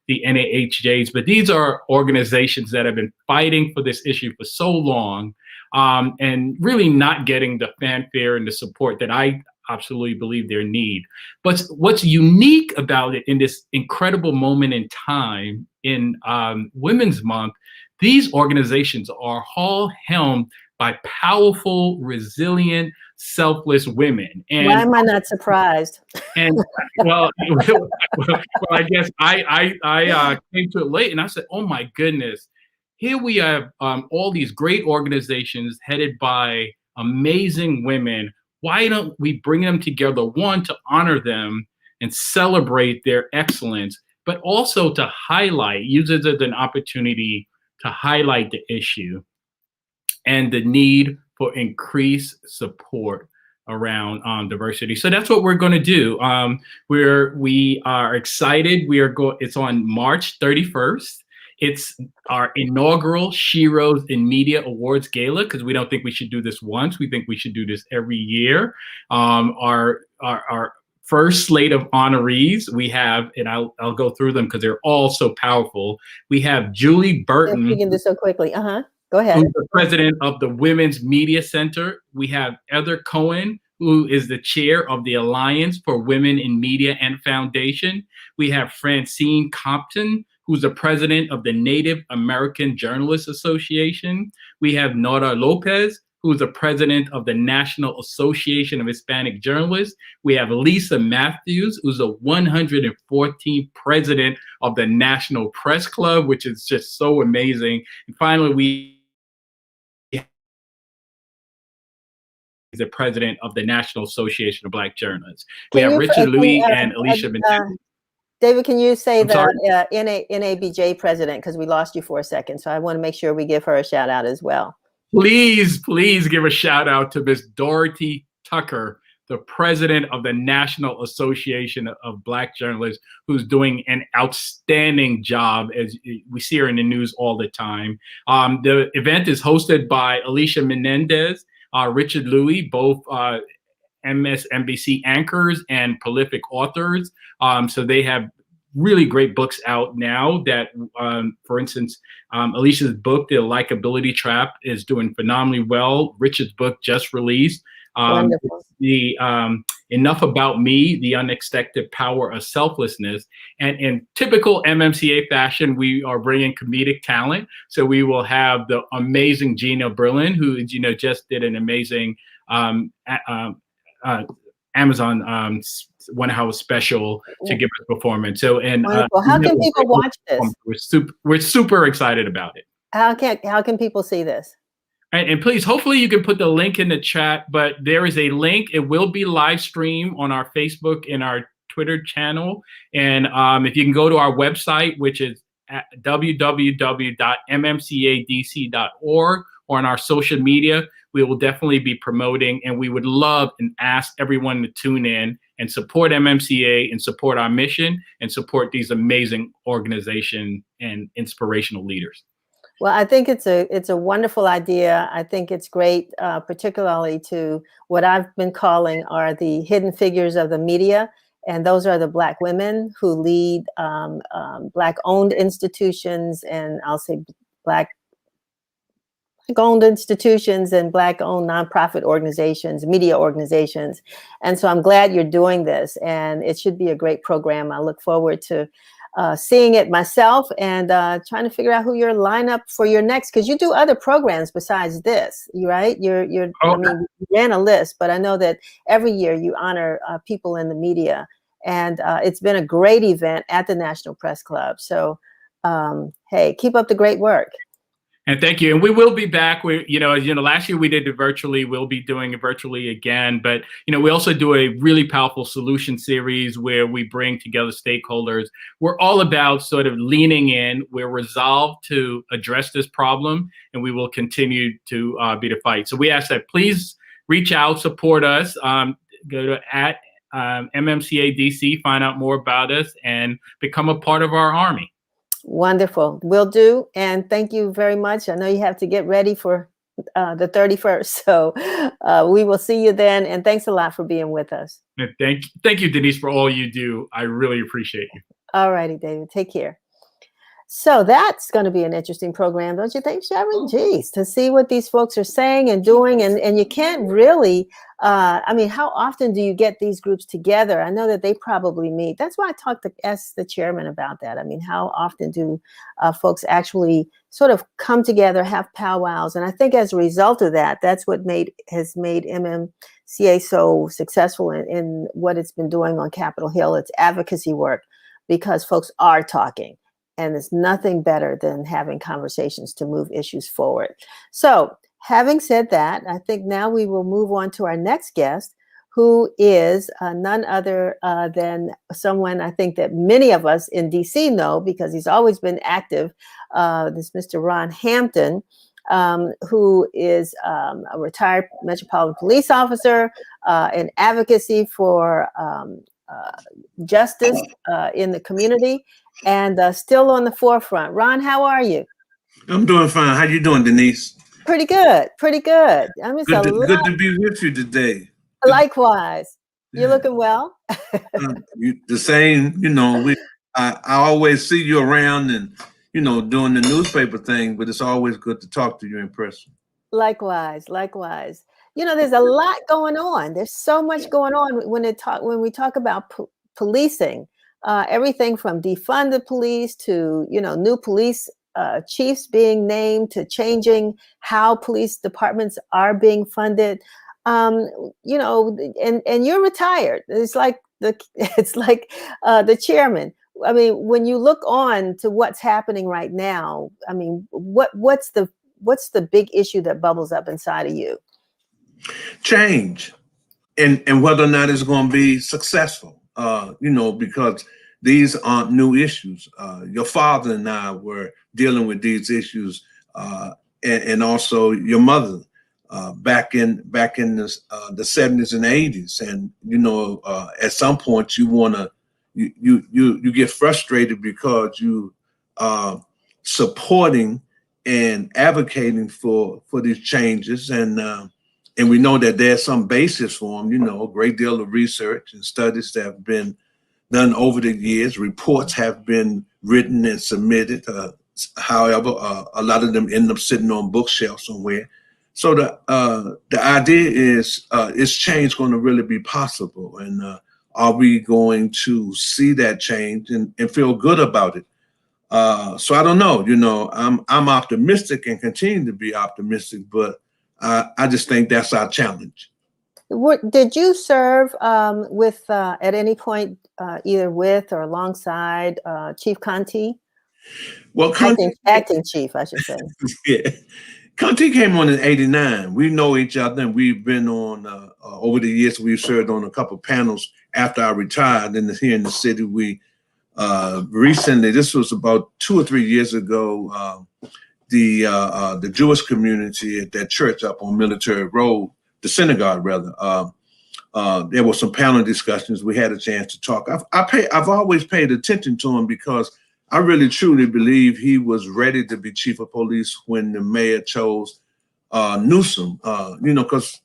the NAHJs, but these are organizations that have been fighting for this issue for so long, and really not getting the fanfare and the support that I absolutely believe they need. But what's unique about it in this incredible moment in time in Women's Month, these organizations are all helmed by powerful, resilient, selfless women. And why am I not surprised? And well, I guess I came to it late, and I said, "Oh my goodness, here we have all these great organizations headed by amazing women. Why don't we bring them together? One, to honor them and celebrate their excellence, but also to use it as an opportunity to highlight the issue and the need for increased support around diversity." So that's what we're going to do. We are excited. It's on March 31st. It's our inaugural Sheroes in Media Awards Gala, because we don't think we should do this once. We think we should do this every year. Our first slate of honorees, we have, and I'll go through them because they're all so powerful. We have Julie Burton. You can do so quickly. Go ahead. Who's the president of the Women's Media Center. We have Heather Cohen, who is the chair of the Alliance for Women in Media and Foundation. We have Francine Compton, who's the president of the Native American Journalists Association. We have Nora Lopez, who's the president of the National Association of Hispanic Journalists. We have Lisa Matthews, who's the 114th president of the National Press Club, which is just so amazing. And finally, we the president of the National Association of Black Journalists. We have Richard Louis and Alicia Menendez. David, can you say I'm sorry? the NABJ president, because we lost you for a second. So I want to make sure we give her a shout out as well. Please give a shout out to Miss Dorothy Tucker, the president of the National Association of Black Journalists, who's doing an outstanding job, as we see her in the news all the time. The event is hosted by Alicia Menendez, Richard Louis, both MSNBC anchors and prolific authors. So they have really great books out now that, for instance, Alicia's book, The Likability Trap, is doing phenomenally well. Richard's book just released. The Enough About Me, The Unexpected Power of Selflessness. And in typical MMCA fashion, we are bringing comedic talent. So we will have the amazing Gina Berlin, who, you know, just did an amazing Amazon One Hour special to give us performance. So, and how can people watch this? We're super excited about it. How can people see this? And please, hopefully you can put the link in the chat, but there is a link. It will be live streamed on our Facebook and our Twitter channel. And if you can go to our website, which is at www.mmcadc.org, or on our social media, we will definitely be promoting, and we would love and ask everyone to tune in and support MMCA and support our mission and support these amazing organizations and inspirational leaders. Well, I think it's a wonderful idea. I think it's great, particularly to what I've been calling are the hidden figures of the media. And those are the Black women who lead Black-owned institutions, and I'll say Black-owned institutions and Black-owned nonprofit organizations, media organizations. And so I'm glad you're doing this, and it should be a great program. I look forward to seeing it myself and trying to figure out who your lineup for your next, because you do other programs besides this, right? I mean, you ran a list, but I know that every year you honor people in the media, and it's been a great event at the National Press Club. So, hey, keep up the great work. And thank you. And we will be back. Last year we did it virtually. We'll be doing it virtually again. But, we also do a really powerful solution series where we bring together stakeholders. We're all about sort of leaning in. We're resolved to address this problem, and we will continue to be the fight. So we ask that please reach out, support us, go to @MMCADC, find out more about us, and become a part of our army. Wonderful. Will do. And thank you very much. I know you have to get ready for the 31st. So we will see you then. And thanks a lot for being with us. Thank you, Denise, for all you do. I really appreciate you. All righty, David. Take care. So that's going to be an interesting program, don't you think, Sharon? Geez, to see what these folks are saying and doing. And you can't really, I mean, how often do you get these groups together? I know that they probably meet. That's why I asked the chairman about that. I mean, how often do folks actually sort of come together, have powwows? And I think as a result of that, that's what has made MMCA so successful in what it's been doing on Capitol Hill. It's advocacy work, because folks are talking. And there's nothing better than having conversations to move issues forward. So having said that, I think now we will move on to our next guest, who is none other than someone I think that many of us in DC know, because he's always been active, this Mr. Ron Hampton, who is a retired Metropolitan Police officer, in advocacy for justice in the community, and still on the forefront. Ron, how are you? I'm doing fine. How you doing, Denise? Pretty good. Pretty good. I mean, good to be with you today. Likewise. You're looking well. The same. I always see you around and doing the newspaper thing, but it's always good to talk to you in person. Likewise. There's a lot going on. There's so much going on when we talk about policing. Everything from defund the police to, new police chiefs being named, to changing how police departments are being funded. And you're retired. It's like the chairman. I mean, when you look on to what's happening right now, I mean, what's the big issue that bubbles up inside of you? Change, and whether or not it's going to be successful, because these aren't new issues. Your father and I were dealing with these issues, and also your mother back in the 70s and 80s. And at some point you get frustrated because you supporting and advocating for these changes, and we know that there's some basis for them. A great deal of research and studies that have been done over the years. Reports have been written and submitted. However, a lot of them end up sitting on bookshelves somewhere. So the idea is change going to really be possible? And are we going to see that change and feel good about it? So I don't know. I'm optimistic and continue to be optimistic, but I just think that's our challenge. Did you serve with at any point either with or alongside Chief Conti? Well, acting chief, I should say. Yeah. Conti came on in '89. We know each other, and we've been on over the years. We've served on a couple of panels after I retired. And here in the city, we recently, this was about 2 or 3 years ago, the Jewish community at that church up on Military Road, the synagogue rather. There were some panel discussions. We had a chance to talk. I've always paid attention to him because I really truly believe he was ready to be chief of police when the mayor chose Newsom. Because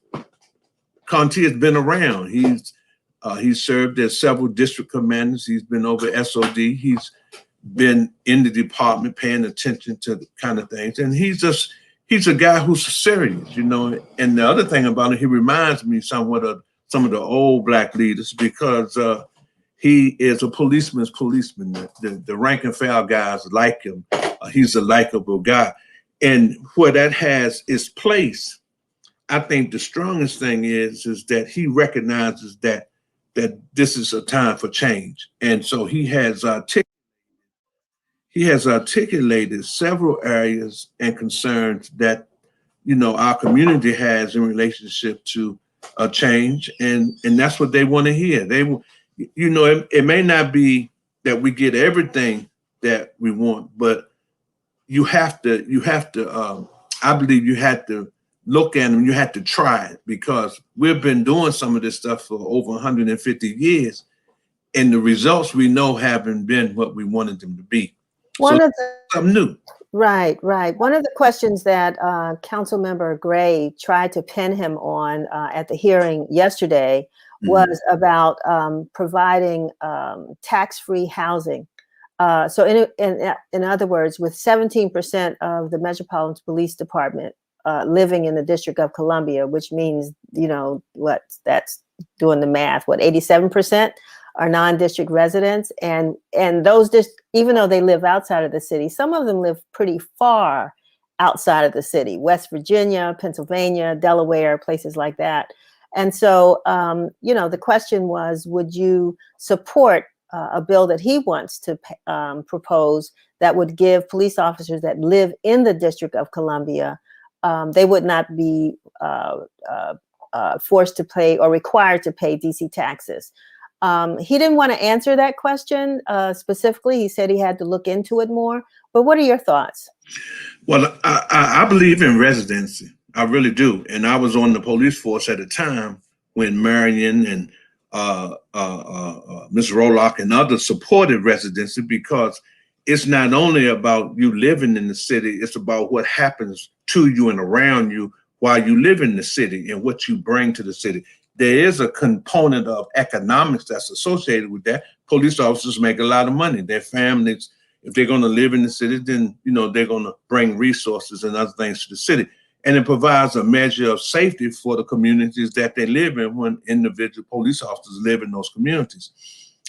Conti has been around. He's served as several district commanders. He's been over SOD. He's been in the department paying attention to the kind of things. And he's a guy who's serious, And the other thing about him, he reminds me somewhat of some of the old Black leaders because he is a policeman's policeman. The rank and file guys like him. He's a likable guy. And where that has its place, I think the strongest thing is that he recognizes that this is a time for change. And so he has articulated several areas and concerns that, our community has in relationship to change. And that's what they want to hear. It may not be that we get everything that we want, but you have to, I believe you have to look at them, you have to try it because we've been doing some of this stuff for over 150 years. And the results we know haven't been what we wanted them to be. Something new. Right. One of the questions that Councilmember Gray tried to pin him on at the hearing yesterday was about providing tax-free housing. So in other words, with 17% of the Metropolitan Police Department living in the District of Columbia, which means, that's doing the math, 87% are non-district residents, and those even though they live outside of the city, some of them live pretty far outside of the city, West Virginia, Pennsylvania, Delaware, places like that. And so, the question was, would you support a bill that he wants to propose that would give police officers that live in the District of Columbia, they would not be forced to pay or required to pay DC taxes. He didn't want to answer that question specifically. He said he had to look into it more. But what are your thoughts? Well, I believe in residency. I really do. And I was on the police force at a time when Marion and Ms. Rolock and others supported residency because it's not only about you living in the city, it's about what happens to you and around you while you live in the city and what you bring to the city. There is a component of economics that's associated with that. Police officers make a lot of money. Their families, if they're going to live in the city, then they're going to bring resources and other things to the city. And it provides a measure of safety for the communities that they live in when individual police officers live in those communities.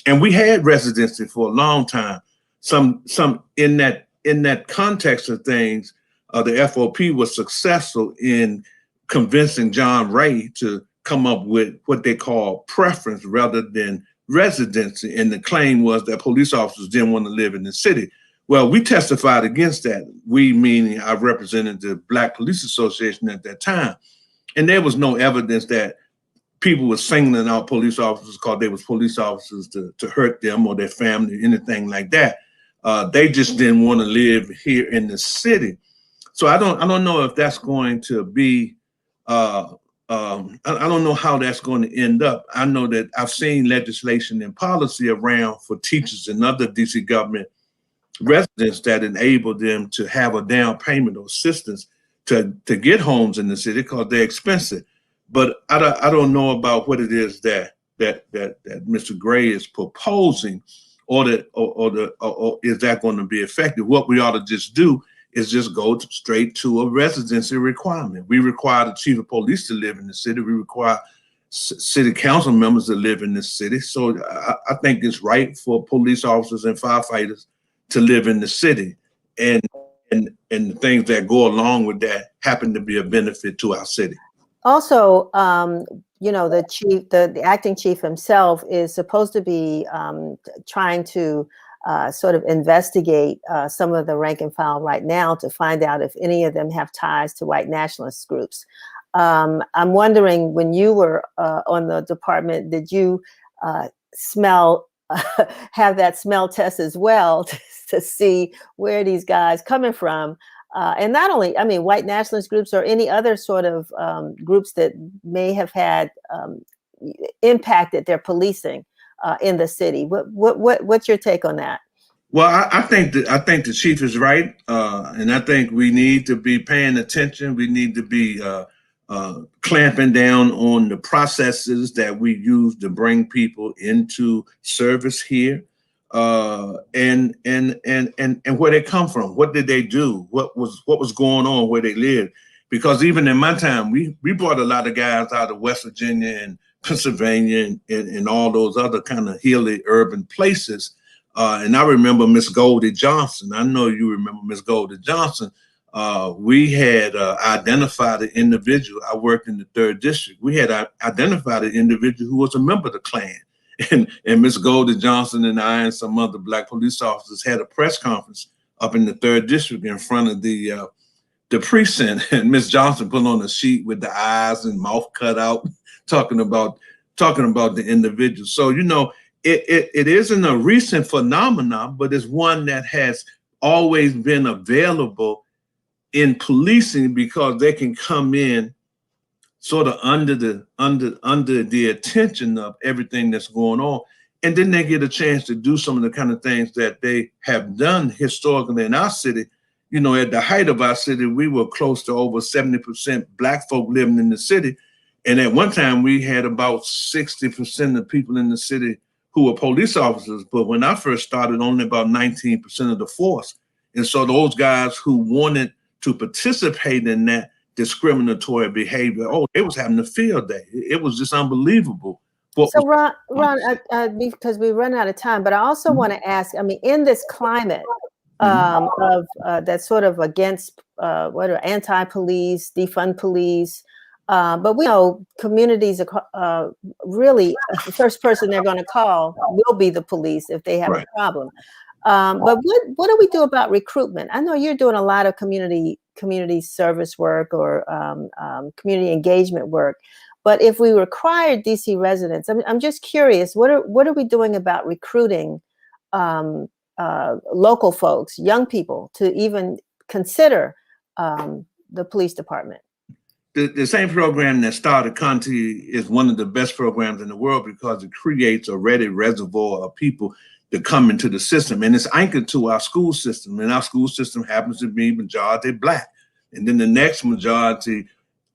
And we had residency for a long time. Some in that context of things, the FOP was successful in convincing John Ray to come up with what they call preference rather than residency. And the claim was that police officers didn't want to live in the city. Well, we testified against that. We, meaning I represented the Black Police Association at that time. And there was no evidence that people were singling out police officers because they was police officers to hurt them or their family, anything like that. They just didn't want to live here in the city. So I don't know if that's going to be, I don't know how that's going to end up. I know that I've seen legislation and policy around for teachers and other DC government residents that enable them to have a down payment or assistance to get homes in the city because they're expensive. But I don't know about what it is that Mr. Gray is proposing, or is that going to be effective? What we ought to just do is just go straight to a residency requirement. We require the chief of police to live in the city. We require city council members to live in the city. So I think it's right for police officers and firefighters to live in the city, and the things that go along with that happen to be a benefit to our city. Also, you know, the acting chief himself is supposed to be trying to sort of investigate some of the rank and file right now to find out if any of them have ties to white nationalist groups. I'm wondering, when you were on the department, did you have that smell test as well to see where these guys coming from? And not only, I mean, white nationalist groups or any other sort of groups that may have had impacted their policing in the city. What's your take on that? Well, I think the chief is right, and I think we need to be paying attention. We need to be clamping down on the processes that we use to bring people into service here. And where they come from, what did they do, what was going on where they lived? Because even in my time, we brought a lot of guys out of West Virginia and Pennsylvania and all those other kind of hilly urban places. And I remember Miss Goldie Johnson. I know you remember Miss Goldie Johnson. We had identified an individual. I worked in the 3rd District. We had identified an individual who was a member of the Klan. And Miss Goldie Johnson and I and some other Black police officers had a press conference up in the 3rd District in front of the precinct. And Miss Johnson put on a sheet with the eyes and mouth cut out, talking about the individual. So, you know, it isn't a recent phenomenon, but it's one that has always been available in policing, because they can come in sort of under the attention of everything that's going on. And then they get a chance to do some of the kind of things that they have done historically in our city. You know, at the height of our city, we were close to over 70% Black folk living in the city. And at one time we had about 60% of people in the city who were police officers. But when I first started, only about 19% of the force. And so those guys who wanted to participate in that discriminatory behavior, they was having a field day. It was just unbelievable. So Ron, because we run out of time, but I also want to ask, I mean, in this climate of that's sort of against anti-police, defund police, but we know communities really the first person they're going to call will be the police if they have a problem. But what do we do about recruitment? I know you're doing a lot of community service work or community engagement work, but if we require DC residents, I'm just curious, what are we doing about recruiting local folks, young people, to even consider the police department? The same program that started Conti is one of the best programs in the world, because it creates a ready reservoir of people to come into the system, and it's anchored to our school system. And our school system happens to be majority Black, and then the next majority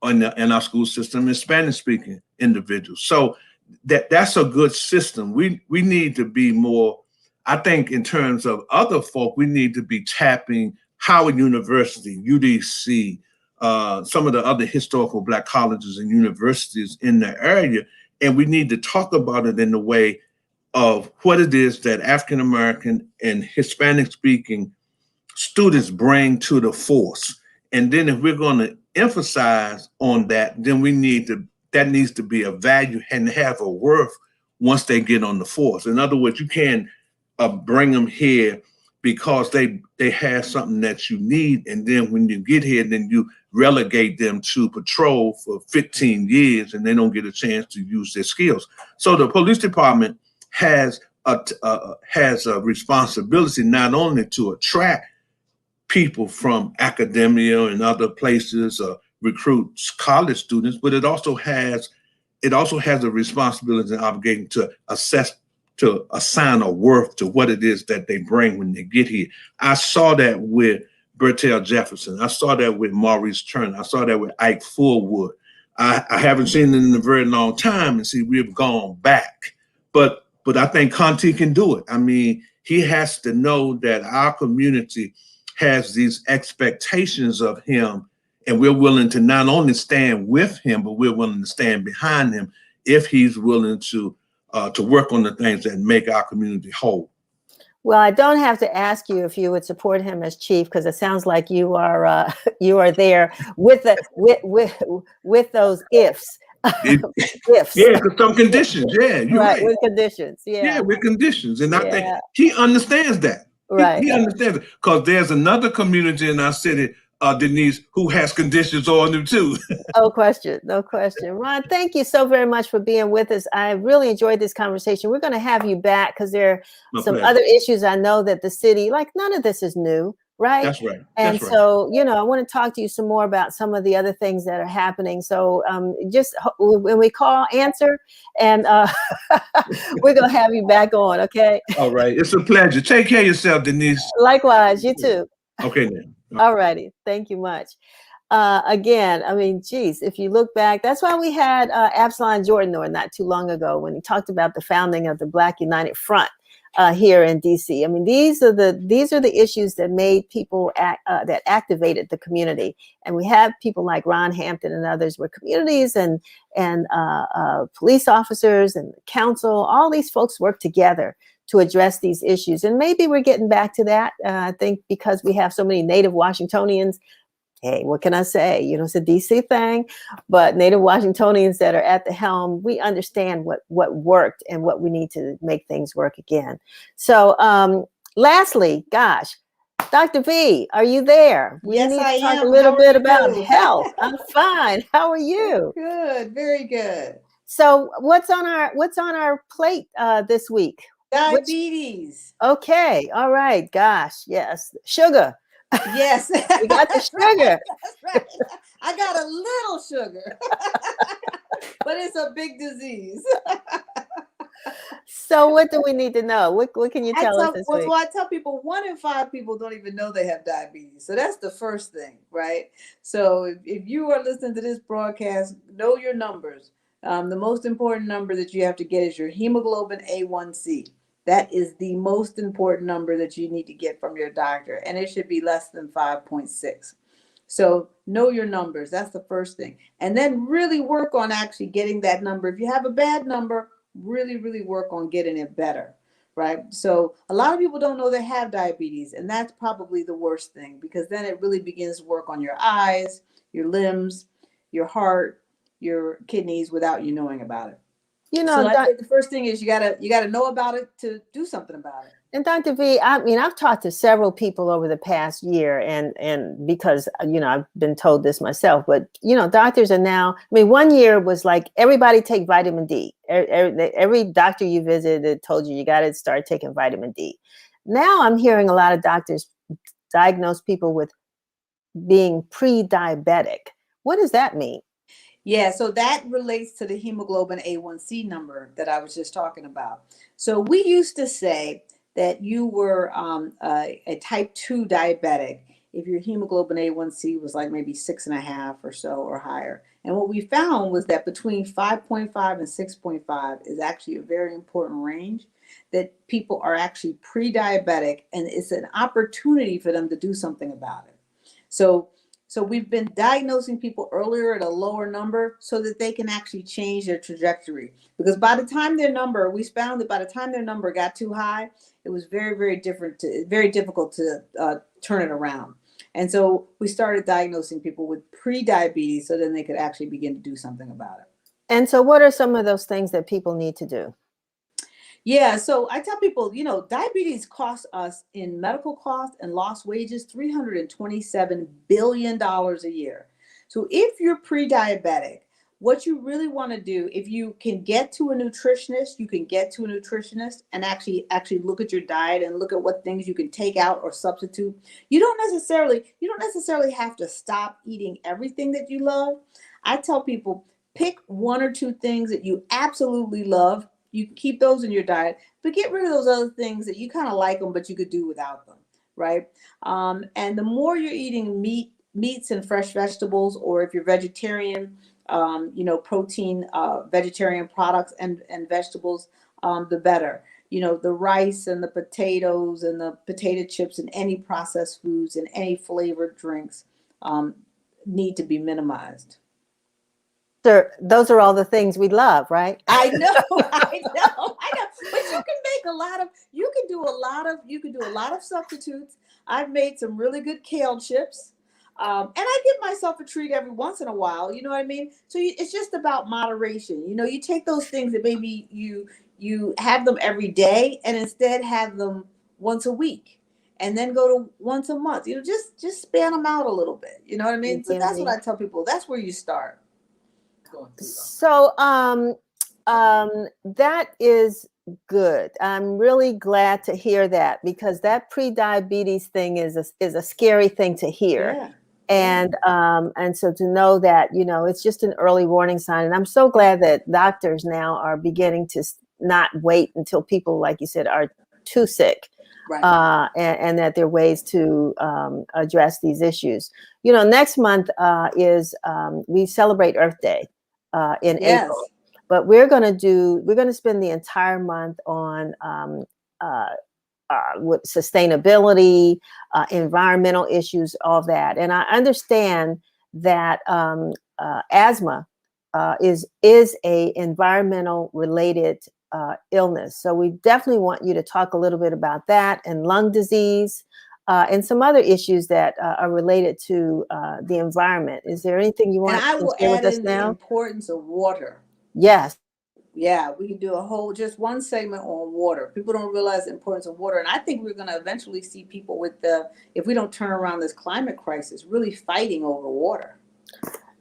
in our school system is Spanish-speaking individuals. So that's a good system. We need to be more. I think in terms of other folk, we need to be tapping Howard University, UDC, some of the other historical Black colleges and universities in the area, and we need to talk about it in the way of what it is that African-American and Hispanic-speaking students bring to the force. And then if we're going to emphasize on that, then that needs to be a value and have a worth once they get on the force. In other words, you can't bring them here because they have something that you need, and then when you get here, then you relegate them to patrol for 15 years and they don't get a chance to use their skills. So the police department has a responsibility not only to attract people from academia and other places, recruit college students, but it also has a responsibility and obligation to assign a worth to what it is that they bring when they get here. I saw that with Bertell Jefferson. I saw that with Maurice Turner. I saw that with Ike Fullwood. I haven't seen it in a very long time, and see, we've gone back. But I think Conte can do it. I mean, he has to know that our community has these expectations of him, and we're willing to not only stand with him, but we're willing to stand behind him if he's willing to work on the things that make our community whole. Well, I don't have to ask you if you would support him as chief, because it sounds like you are there with those ifs. Ifs. Yeah, because some conditions. Yeah, you're right. With conditions. Yeah. Yeah, with conditions, and I think he understands that. Right. He understands it because there's another community in our city, Denise, who has conditions on them too. No question. Ron, thank you so very much for being with us. I really enjoyed this conversation. We're going to have you back because there are some other issues I know that the city, like none of this is new, right? That's right. And so, I want to talk to you some more about some of the other things that are happening. So just when we call, answer, and we're going to have you back on, okay? All right. It's a pleasure. Take care of yourself, Denise. Likewise. You too. Okay, then. All righty. Thank you much. Again, I mean, geez, if you look back, that's why we had Absalom Jordan on not too long ago when he talked about the founding of the Black United Front here in DC. I mean, these are the issues that made people that activated the community. And we have people like Ron Hampton and others where communities and police officers and council, all these folks work together to address these issues. And maybe we're getting back to that. I think because we have so many native Washingtonians. Hey, what can I say? It's a DC thing, but native Washingtonians that are at the helm, we understand what worked and what we need to make things work again. So lastly, gosh, Dr. V, are you there? Yes, I am. Talk a little bit about health. I'm fine. How are you? Good, very good. So what's on our plate this week? Diabetes. Okay. All right. Gosh. Yes. Sugar. Yes. We got the sugar. That's right. I got a little sugar, but it's a big disease. So what do we need to know? What can you tell us this week? Well, I tell people 1 in 5 people don't even know they have diabetes. So that's the first thing, right? So if you are listening to this broadcast, know your numbers. The most important number that you have to get is your hemoglobin A1C. That is the most important number that you need to get from your doctor, and it should be less than 5.6. So know your numbers. That's the first thing. And then really work on actually getting that number. If you have a bad number, really, really work on getting it better, right? So a lot of people don't know they have diabetes, and that's probably the worst thing because then it really begins to work on your eyes, your limbs, your heart, your kidneys without you knowing about it. So I think the first thing is you gotta know about it to do something about it. And Dr. V, I mean, I've talked to several people over the past year, and because I've been told this myself, but doctors are now. I mean, 1 year was like everybody take vitamin D. Every doctor you visited told you got to start taking vitamin D. Now I'm hearing a lot of doctors diagnose people with being pre-diabetic. What does that mean? Yeah, so that relates to the hemoglobin A1C number that I was just talking about. So we used to say that you were a type 2 diabetic if your hemoglobin A1C was like maybe 6.5 or so or higher. And what we found was that between 5.5 and 6.5 is actually a very important range that people are actually pre-diabetic, and it's an opportunity for them to do something about it. So we've been diagnosing people earlier at a lower number so that they can actually change their trajectory. Because by the time we found that by the time their number got too high, it was very, very difficult to turn it around. And so we started diagnosing people with pre-diabetes so then they could actually begin to do something about it. And so what are some of those things that people need to do? Yeah, so I tell people, diabetes costs us in medical costs and lost wages $327 billion a year. So if you're pre-diabetic, what you really want to do, if you can get to a nutritionist, you can get to a nutritionist and actually look at your diet and look at what things you can take out or substitute. You don't necessarily have to stop eating everything that you love. I tell people, pick one or two things that you absolutely love. You can keep those in your diet, but get rid of those other things that you kind of like them, but you could do without them, right? And the more you're eating meats and fresh vegetables, or if you're vegetarian, protein, vegetarian products and vegetables, the better. The rice and the potatoes and the potato chips and any processed foods and any flavored drinks need to be minimized. Those are all the things we love, right? I know. But you can do a lot of substitutes. I've made some really good kale chips. And I give myself a treat every once in a while, you know what I mean? So it's just about moderation. You take those things that maybe you have them every day and instead have them once a week and then go to once a month. Just span them out a little bit. You know what I mean? So that's what I tell people. That's where you start. So that is good. I'm really glad to hear that, because that pre-diabetes thing is a scary thing to hear. Yeah. And so to know that, it's just an early warning sign. And I'm so glad that doctors now are beginning to not wait until people, like you said, are too sick. Right. And that there are ways to address these issues. Next month we celebrate Earth Day in April, but we're going to spend the entire month on with sustainability, environmental issues, all that. And I understand that asthma is a environmental related illness. So we definitely want you to talk a little bit about that, and lung disease, and some other issues that are related to the environment. Is there anything you want to share with us now? The importance of water. Yes. Yeah, we can do just one segment on water. People don't realize the importance of water. And I think we're going to eventually see people if we don't turn around this climate crisis, really fighting over water.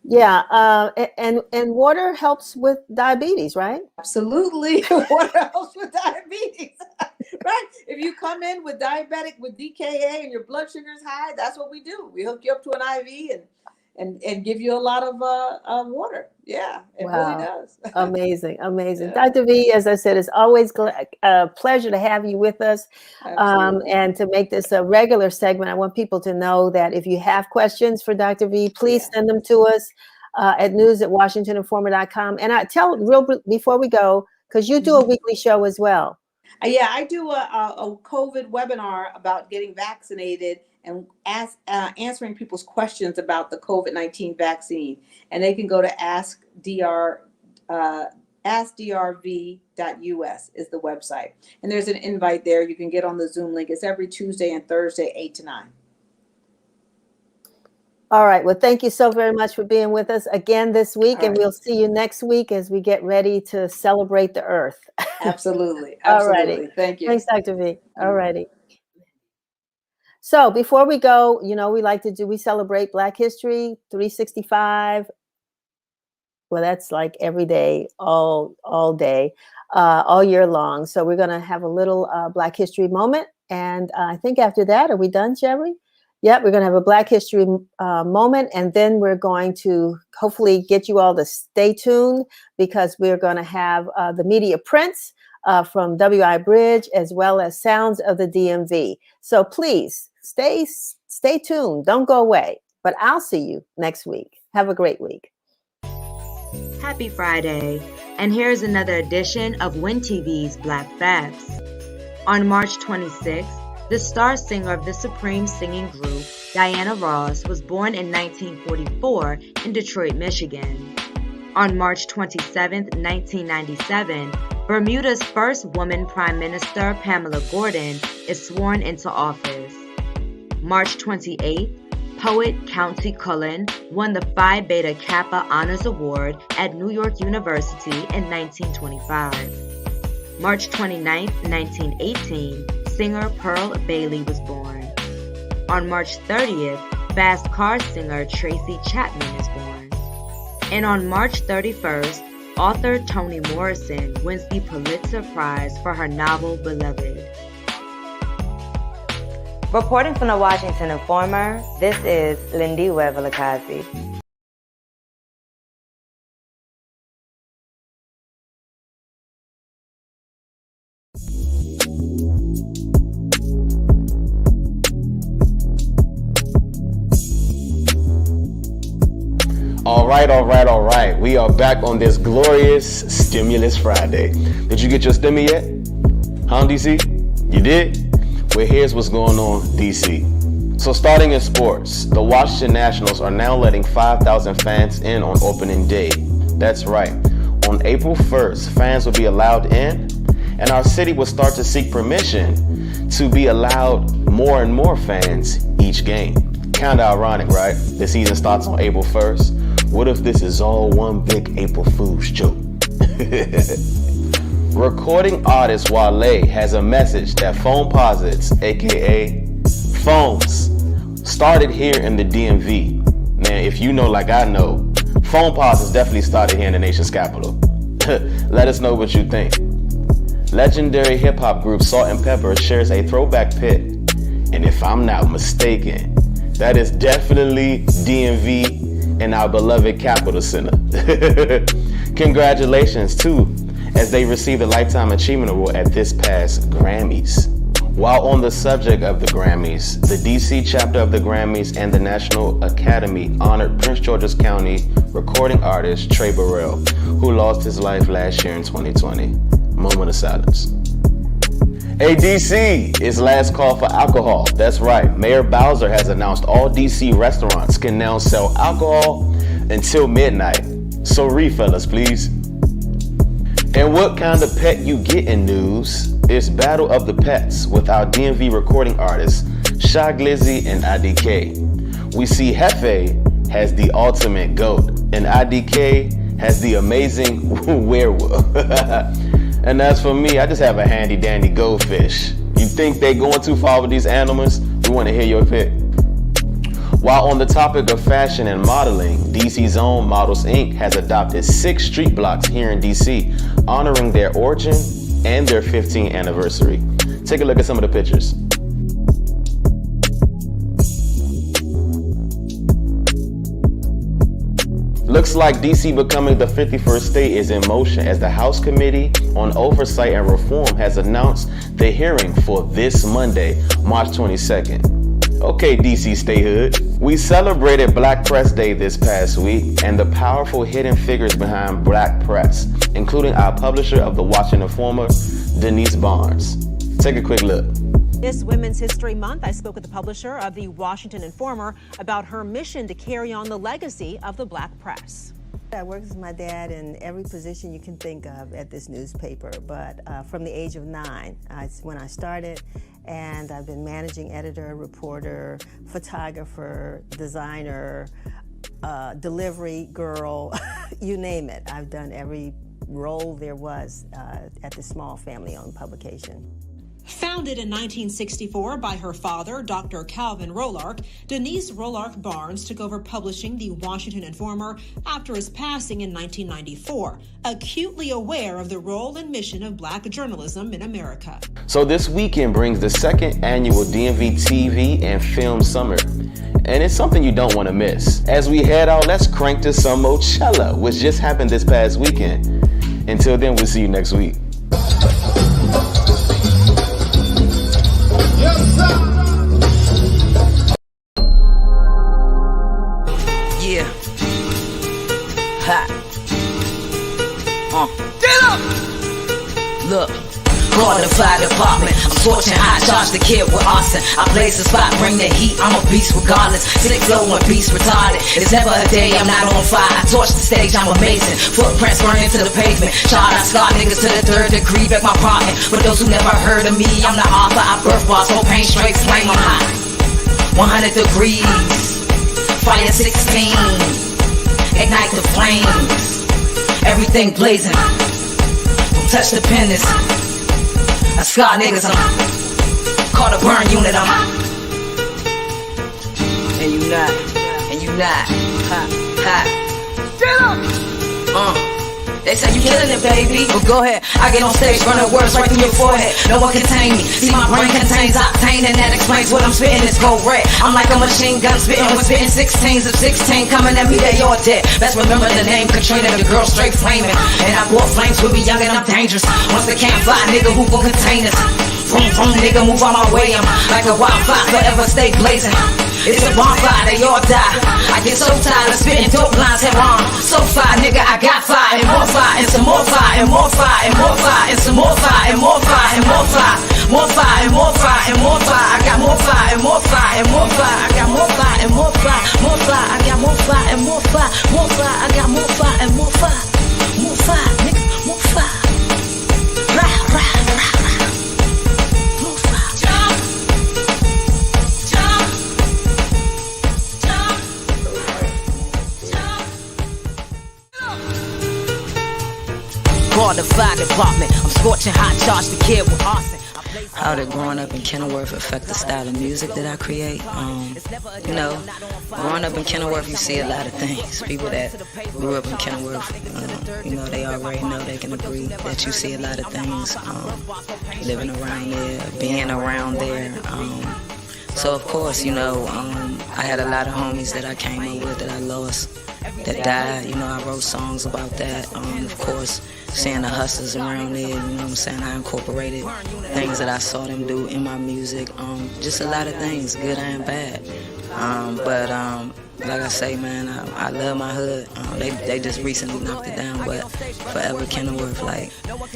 Yeah. And water helps with diabetes, right? Absolutely. Water helps with diabetes. Right. If you come in with DKA and your blood sugar is high, that's what we do. We hook you up to an IV and give you a lot of water. Yeah, it really does. Amazing. Yeah. Dr. V, as I said, it's always a pleasure to have you with us. And to make this a regular segment, I want people to know that if you have questions for Dr. V, please send them to us at news@washingtoninformer.com. And I tell before we go, because you do a weekly show as well. Yeah, I do a COVID webinar about getting vaccinated and answering people's questions about the COVID-19 vaccine. And they can go to askdrv.us is the website. And there's an invite there. You can get on the Zoom link. It's every Tuesday and Thursday, 8 to 9. All right. Well, thank you so very much for being with us again this week. And we'll see you next week as we get ready to celebrate the Earth. Absolutely. All righty. Thank you. Thanks, Dr. V. All righty. So before we go, we celebrate Black History 365. Well, that's like every day, all day, all year long. So we're going to have a little Black History moment. And I think after that, are we done, Sherry? Yep, we're going to have a Black History moment. And then we're going to hopefully get you all to stay tuned, because we're going to have the media prints from WI Bridge, as well as Sounds of the DMV. So please stay tuned. Don't go away. But I'll see you next week. Have a great week. Happy Friday. And here's another edition of WIN TV's Black Facts. On March 26th, the star singer of the Supreme singing group, Diana Ross, was born in 1944 in Detroit, Michigan. On March 27, 1997, Bermuda's first woman Prime Minister, Pamela Gordon, is sworn into office. March 28, poet Countee Cullen won the Phi Beta Kappa Honors Award at New York University in 1925. March 29, 1918, singer Pearl Bailey was born. On March 30th, fast car singer Tracy Chapman is born. And on March 31st, author Toni Morrison wins the Pulitzer Prize for her novel Beloved. Reporting from the Washington Informer, this is Lindy Wevelakazi. All right. We are back on this glorious Stimulus Friday. Did you get your stimmy yet? Huh, DC? You did? Well, here's what's going on, DC. So starting in sports, the Washington Nationals are now letting 5,000 fans in on opening day. That's right. On April 1st, fans will be allowed in, and our city will start to seek permission to be allowed more and more fans each game. Kinda ironic, right? The season starts on April 1st. What if this is all one big April Fool's joke? Recording artist Wale has a message that Foamposites, aka Foams, started here in the DMV. Man, if you know like I know, Foamposites definitely started here in the nation's capital. Let us know what you think. Legendary hip-hop group Salt-N-Pepa shares a throwback pic, and if I'm not mistaken, that is definitely DMV in our beloved Capitol Center. Congratulations too, as they received the Lifetime Achievement Award at this past Grammys. While on the subject of the Grammys, the DC chapter of the Grammys and the National Academy honored Prince George's County recording artist Trey Burrell, who lost his life last year in 2020. Moment of silence. Hey DC, it's last call for alcohol. That's right, Mayor Bowser has announced all DC restaurants can now sell alcohol until midnight. So refill us, please. And what kind of pet you get in news? It's Battle of the Pets with our DMV recording artists, Sha Glizzy and IDK. We see Hefe has the ultimate goat, and IDK has the amazing werewolf. And as for me, I just have a handy dandy goldfish. You think they going too far with these animals? We want to hear your pick. While on the topic of fashion and modeling, DC's own Models Inc. has adopted 6 street blocks here in DC, honoring their origin and their 15th anniversary. Take a look at some of the pictures. Looks like DC becoming the 51st state is in motion as the House Committee on Oversight and Reform has announced the hearing for this Monday, March 22nd. Okay, DC statehood. We celebrated Black Press Day this past week and the powerful hidden figures behind Black Press, including our publisher of the Washington Informer, Denise Barnes. Take a quick look. This Women's History Month, I spoke with the publisher of the Washington Informer about her mission to carry on the legacy of the Black press. I worked with my dad in every position you can think of at this newspaper, but from the age of 9, when I started, and I've been managing editor, reporter, photographer, designer, delivery girl, you name it. I've done every role there was at this small family-owned publication. Founded in 1964 by her father, Dr. Calvin Rolark, Denise Rolark Barnes took over publishing the Washington Informer after his passing in 1994, acutely aware of the role and mission of Black journalism in America. So this weekend brings the 2nd annual DMV TV and Film Summer, and it's something you don't want to miss. As we head out, let's crank to some Mochella, which just happened this past weekend. Until then, we'll see you next week. Yeah. Ha. Get up! Look. Call the fire department. I'm torching hot, charge the kid with arson. I blaze the spot, bring the heat. I'm a beast regardless. Sick flow and beast retarded. It's never a day I'm not on fire. I torch the stage, I'm amazing. Footprints burning to the pavement. Charred, I scar niggas to the 3rd degree. Beg my pardon. For those who never heard of me, I'm the author. I birth bars, whole pain straight flame. I'm hot. 100 degrees. Fire 16. Ignite the flames. Everything blazing. Don't touch the pen. I scar niggas, I'm call the burn unit, and you not, and you not. Ha, ha. They say you killing it, baby. Well, go ahead. I get on stage, running words right through your forehead. No one contain me. See, my brain contains octane, and that explains what I'm spitting. It's gold red. I'm like a machine gun spitting with spitting 16s of 16 coming at me. They all dead. Best remember the name Katrina, the girl straight flaming. And I bought flames with me young and I'm dangerous. Once they can't fly, nigga, who gon' contain us? Vroom, vroom, nigga, move on my way. I'm like a wildfire, forever stay blazing. It's a bonfire, they all die. I get so tired of spitting dope lines and rhyme. So fire, nigga, I got fire and more fire and some more fire and more fire and more fire and some more fire and more fire and more fire. More fire and more fire and more fire. I got more fire and more fire and more fire. I got more fire and more fire, more fire. I got more fire and more fire, more fire. I got more fire and more fire, more fire, nigga, more fire. Rah, rah, rah, rah. More fire. Jump, jump. Call the fire department. I'm scorching hot, charge the kid with arson. How did growing up in Kenilworth affect the style of music that I create? You know, growing up in Kenilworth, you see a lot of things. People that grew up in Kenilworth, you know, they already know, they can agree that you see a lot of things living around there, being around there. So, of course, you know, I had a lot of homies that I came up with that I lost, that died. You know, I wrote songs about that. Of course, seeing the hustlers around there, you know what I'm saying? I incorporated things that I saw them do in my music. Just a lot of things, good and bad. But like I say, man, I love my hood. They just recently knocked it down, but forever Kenilworth, like,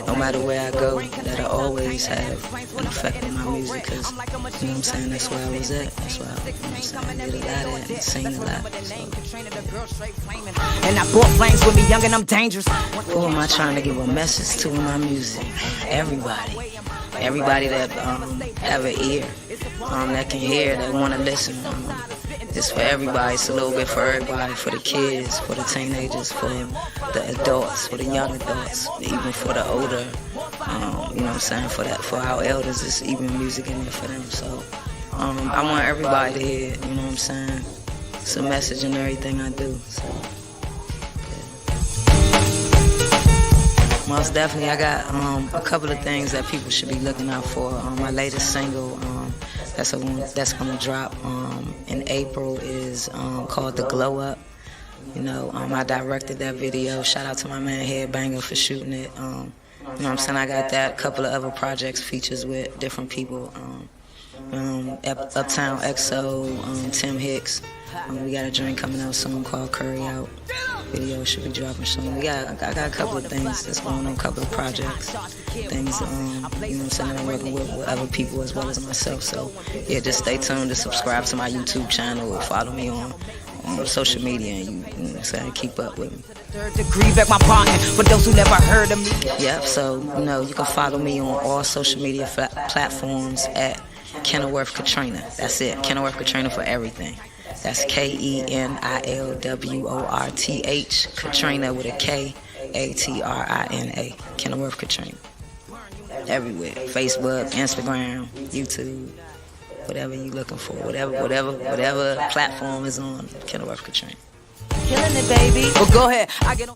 no matter where I go, that'll always have an effect on my music, because, you know what I'm saying, that's where I was at. That's where I, you know what I'm saying, I did a lot at and seen a lot. So. And I brought flames with me young and I'm dangerous. Who am I trying to give a message to in my music? Everybody. Everybody that have an ear, that can hear, that want to listen. It's for everybody. It's a little bit for everybody, for the kids, for the teenagers, for the adults, for the young adults, even for the older. You know what I'm saying? For our elders, it's even music in there for them. So I want everybody to hear it. You know what I'm saying? It's a message in everything I do. So. Most definitely, I got a couple of things that people should be looking out for. My latest single, that's gonna drop in April, is called "The Glow Up." You know, I directed that video. Shout out to my man Headbanger for shooting it. You know what I'm saying? I got that, a couple of other projects, features with different people. Uptown XO, Tim Hicks. We got a joint coming out soon called Curry Out. Video should be dropping soon. I got a couple of things that's going on, a couple of projects. Things, you know what I'm saying, I'm working with other people as well as myself. So, yeah, just stay tuned to subscribe to my YouTube channel or follow me on social media, and you know what I'm saying, keep up with me. Third degree back my partner, for those who never heard of me. Yep, so, you know, you can follow me on all social media platforms at Kenilworth Katrina. That's it, Kenilworth Katrina for everything. That's KENILWORTH, Katrina with a KATRINA, Kenilworth Katrina. Everywhere, Facebook, Instagram, YouTube, whatever you're looking for, whatever platform is on, Kenilworth Katrina. Killing it, baby. Well, go ahead. I get on.